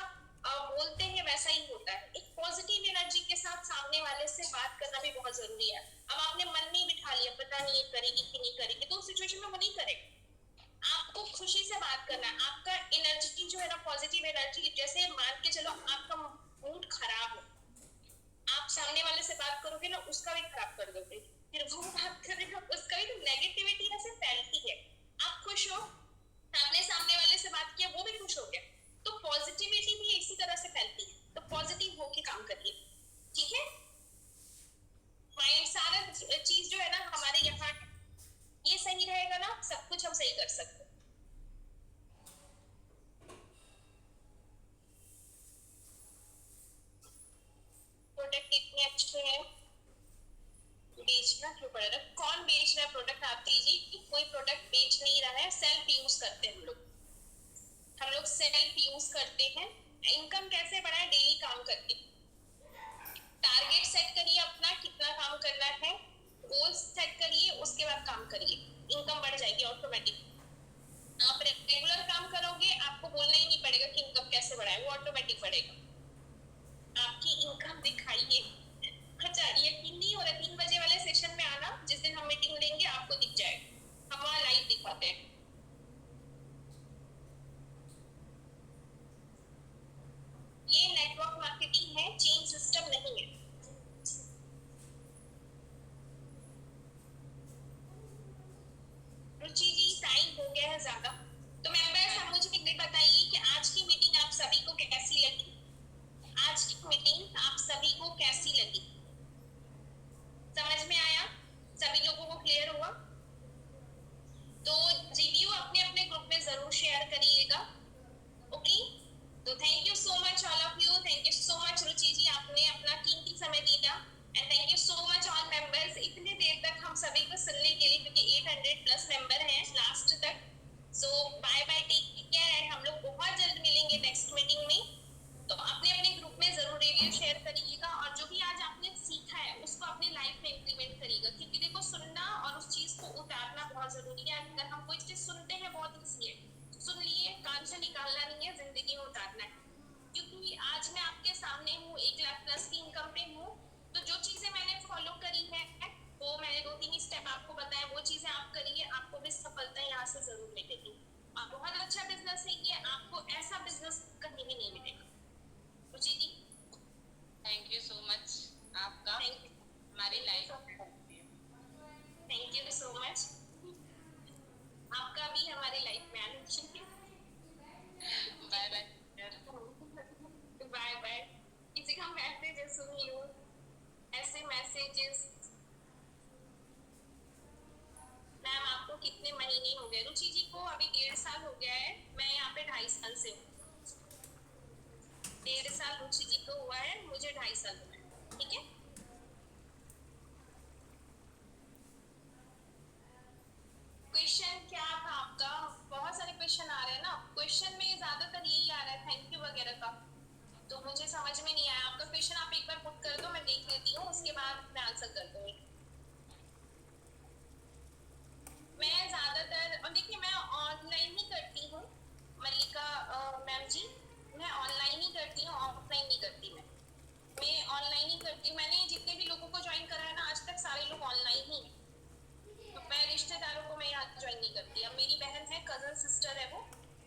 बोलते हैं वैसा ही होता है। एक पॉजिटिव एनर्जी के साथ सामने वाले से बात करना भी बहुत जरूरी है। अब आपने मन में ही बिठा लिया पता नहीं ये करेगी कि नहीं करेगी, तो उस सिचुएशन में वो नहीं करेगा। आपको खुशी से बात करना है। आपका एनर्जी जो है ना, पॉजिटिव एनर्जी, जैसे मान के चलो आपका मूड खराब है, आप सामने वाले से बात करोगे ना उसका भी खराब कर दोगे, फिर वो बात करेगा उसका भी। तो नेगेटिविटी ऐसे फैलती है। आप खुश हो, आपने सामने वाले से बात किया, वो भी खुश हो गया, तो पॉजिटिविटी भी इसी तरह से फैलती है। तो पॉजिटिव होके काम करिए, ठीक है। माइंड सारा चीज जो है ना हमारे यहाँ, ये सही रहेगा ना, सब कुछ हम सही कर सकते हैं। प्रोडक्ट इतने अच्छे हैं, बेचना क्यों पड़ रहा है? कौन बेच रहा है प्रोडक्ट? आप दीजिए कि कोई प्रोडक्ट बेच नहीं रहा है, सेल्फ यूज करते हैं हम लोग लोग सेल्फ यूज करते हैं। इनकम कैसे बढ़ाए? डेली काम करके टारगेट सेट करिए अपना, कितना काम करना है, गोल सेट करिए, उसके बाद काम करिए, इनकम बढ़ जाएगी ऑटोमेटिक। आप रेगुलर काम करोगे, आपको बोलना ही नहीं पड़ेगा कि इनकम कैसे बढ़ाए, वो ऑटोमेटिक बढ़ेगा। आपकी इनकम दिखाइए। अच्छा, यकीन नहीं हो रहा, 3 बजे वाले सेशन में आना, जिस दिन हम मीटिंग लेंगे आपको दिख जाएगा, हम वहाँ लाइव दिखाते हैं। ये नेटवर्क मार्केटिंग है, चेन सिस्टम नहीं है। रुचि जी, टाइम हो गया है ज्यादा, तो मेंबर्स आप मुझे एक बात बताइए कि आज की मीटिंग आप सभी को कैसी लगी? आज की मीटिंग आप सभी को कैसी लगी? समझ में आया? सभी लोगों को क्लियर हुआ? तो रिव्यू अपने अपने ग्रुप में जरूर शेयर करिएगा। ओके, तो thank you so much all of you, thank you so much Ruchi ji, आपने अपना कीमती समय दिया, and thank you so much all members इतने देर तक हम सभी को सुनने के लिए, क्योंकि 800 प्लस मेंबर हैं लास्ट तक। So bye bye, take care, and हम लोग बहुत जल्द मिलेंगे नेक्स्ट मीटिंग में। तो अपने अपने ग्रुप में जरूर रिव्यू शेयर करिएगा, और जो भी आज आपने सीखा है उसको अपनी लाइफ में इम्प्लीमेंट करिएगा, क्योंकि देखो सुनना और उस चीज को उतारना बहुत जरूरी है। अगर हम कोई चीज सुनते हैं बहुत ईजी है, सुन लिए, कान से निकालना नहीं है, जिंदगी में उतारना है। क्योंकि आज मैं आपके सामने हूँ, 1 लाख प्लस की इनकम पे हूँ, तो जो चीजें मैंने फॉलो करी है, वो मैंने 2-3 स्टेप आपको बताया, वो चीजें आप करिए, आपको भी सफलता यहाँ से जरूर मिलेगी। और बहुत अच्छा बिजनेस है ये, आपको ऐसा बिजनेस कहीं भी नहीं मिलेगा। Ruchi ji, thank you so much, आपका हमारी life. Thank you so much, आपका भी हमारी लाइफ में आने चाहिए। Bye bye. Bye bye. किसी का मैसेज सुन लो, ऐसे मैसेजेस। मैम आपको कितने महीने हो गए? रुचि जी को अभी 1.5 साल हो गया है, मैं यहाँ पे 2.5 साल से हूँ। 1.5 साल रुचि जी को हुआ है, मुझे 2.5 साल हुआ है। ठीक है, क्वेश्चन क्या था आपका? बहुत सारे क्वेश्चन आ रहे हैं ना, क्वेश्चन में ज्यादातर यही आ रहा है थैंक यू वगैरह का, तो मुझे समझ में नहीं आया आपका क्वेश्चन। आप एक बार पुट कर दो, मैं देख लेती हूँ, उसके बाद मैं आंसर कर दूंगी। मैं ज्यादातर, और देखिए मैं ऑनलाइन ही करती हूँ मल्लिका मैम जी, मैं ऑनलाइन ही करती हूँ, ऑफलाइन नहीं करती। मैं ऑनलाइन ही करती हूँ। मैंने जितने भी लोगों को ज्वाइन करा है ना, आज तक सारे लोग ऑनलाइन ही हैं। तो मैं रिश्तेदारों को मैं यहाँ ज्वाइन नहीं करती। अब मेरी बहन है, कजन सिस्टर है, वो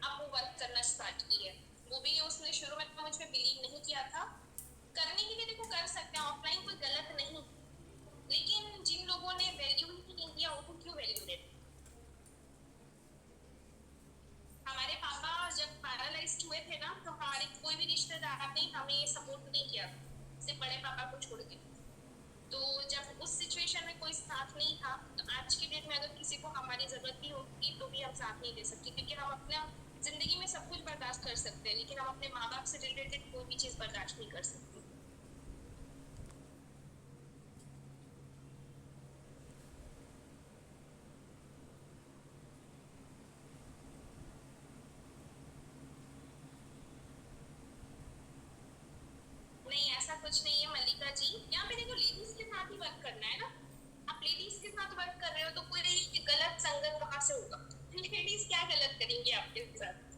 अब वो वर्क करना स्टार्ट की है। वो भी उसने शुरू में मुझ पे बिलीव नहीं किया था, करने के लिए देखो कर सकते हैं, ऑफलाइन कोई गलत नहीं, लेकिन जिन लोगों ने वैल्यू ही नहीं दिया उनको क्यों वैल्यू देते? हमारे पापा जब पैरालाइज्ड हुए थे ना, तो हमारे कोई भी रिश्तेदार ने हमें सपोर्ट नहीं किया, सिर्फ बड़े पापा को छोड़ के। तो जब उस सिचुएशन में कोई साथ नहीं था, तो आज की डेट में अगर किसी को हमारी जरूरत भी होगी तो भी हम साथ नहीं दे सकते, क्योंकि हम अपना जिंदगी में सब कुछ बर्दाश्त कर सकते हैं, लेकिन हम अपने माँ बाप से रिलेटेड कोई भी चीज बर्दाश्त नहीं कर सकते। नहीं, ऐसा कुछ नहीं है मल्लिका जी, यहाँ पे देखो लेडीज के साथ ही वर्क करना है ना, आप लेडीज के साथ वर्क कर रहे हो तो कोई गलत संगत कहाँ से होगा? लेडीज क्या गलत करेंगे आपके साथ?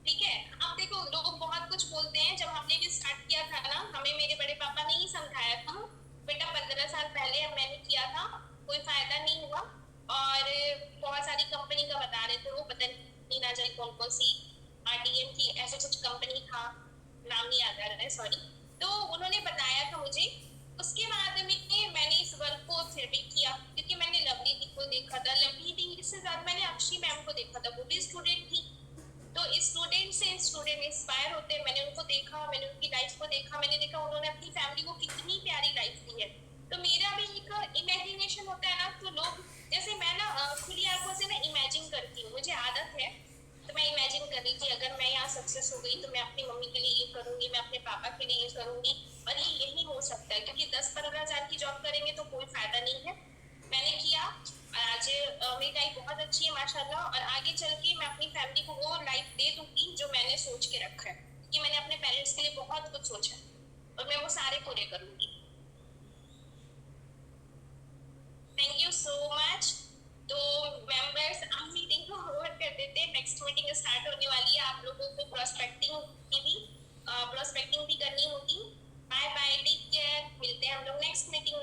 ठीक है, अब देखो लोग बहुत कुछ बोलते हैं। जब हमने भी स्टार्ट किया था ना, हमें मेरे बड़े पापा ने ही समझाया था, बेटा 15 साल पहले मैंने किया था, कोई फायदा नहीं हुआ, और बहुत सारी कंपनी का बता रहे थे, वो पता नहीं ना जाए कौन कौन सी, RDM की ऐसे कुछ कंपनी था, नाम नहीं याद आ रहा है, सॉरी। तो उन्होंने बताया था मुझे, उसके बाद में मैंने इस वर्क को फिर भी किया, क्योंकि मैंने लवली दी को देखा था, लवली दी से ज्यादा मैंने अक्षी मैम को देखा था, वो भी स्टूडेंट थी। तो स्टूडेंट से स्टूडेंट इंस्पायर होते हैं, मैंने उनको देखा, मैंने उनकी लाइफ को देखा, मैंने देखा उन्होंने अपनी फैमिली को कितनी प्यारी लाइफ दी है। तो मेरा भी एक इमेजिनेशन होता है ना, तो लोग जैसे मैं ना खुली आंखों से ना इमेजिन करती हूँ, मुझे आदत है, तो मैं इमेजिन कर रही थी अगर मैं यहाँ सक्सेस हो गई तो मैं अपनी मम्मी के लिए ये करूंगी, मैं अपने पापा के लिए ये करूंगी, और ये यही हो सकता है, क्योंकि 10-15 हजार की जॉब करेंगे तो कोई फायदा नहीं है। मैंने किया, आज मेरी लाइफ बहुत अच्छी है माशाल्लाह, और आगे चल के मैं अपनी फैमिली को वो लाइफ दे दूंगी जो मैंने सोचा और मैं वो सारे पूरे करूंगी। Thank you so much. तो मेंबर्स हम मीटिंग को ओवर कर देते हैं, नेक्स्ट मीटिंग स्टार्ट होने वाली है, आप लोगों को प्रोस्पेक्टिंग भी करनी होगी। बाय बाय, टेक केयर, मिलते हैं हम लोग नेक्स्ट मीटिंग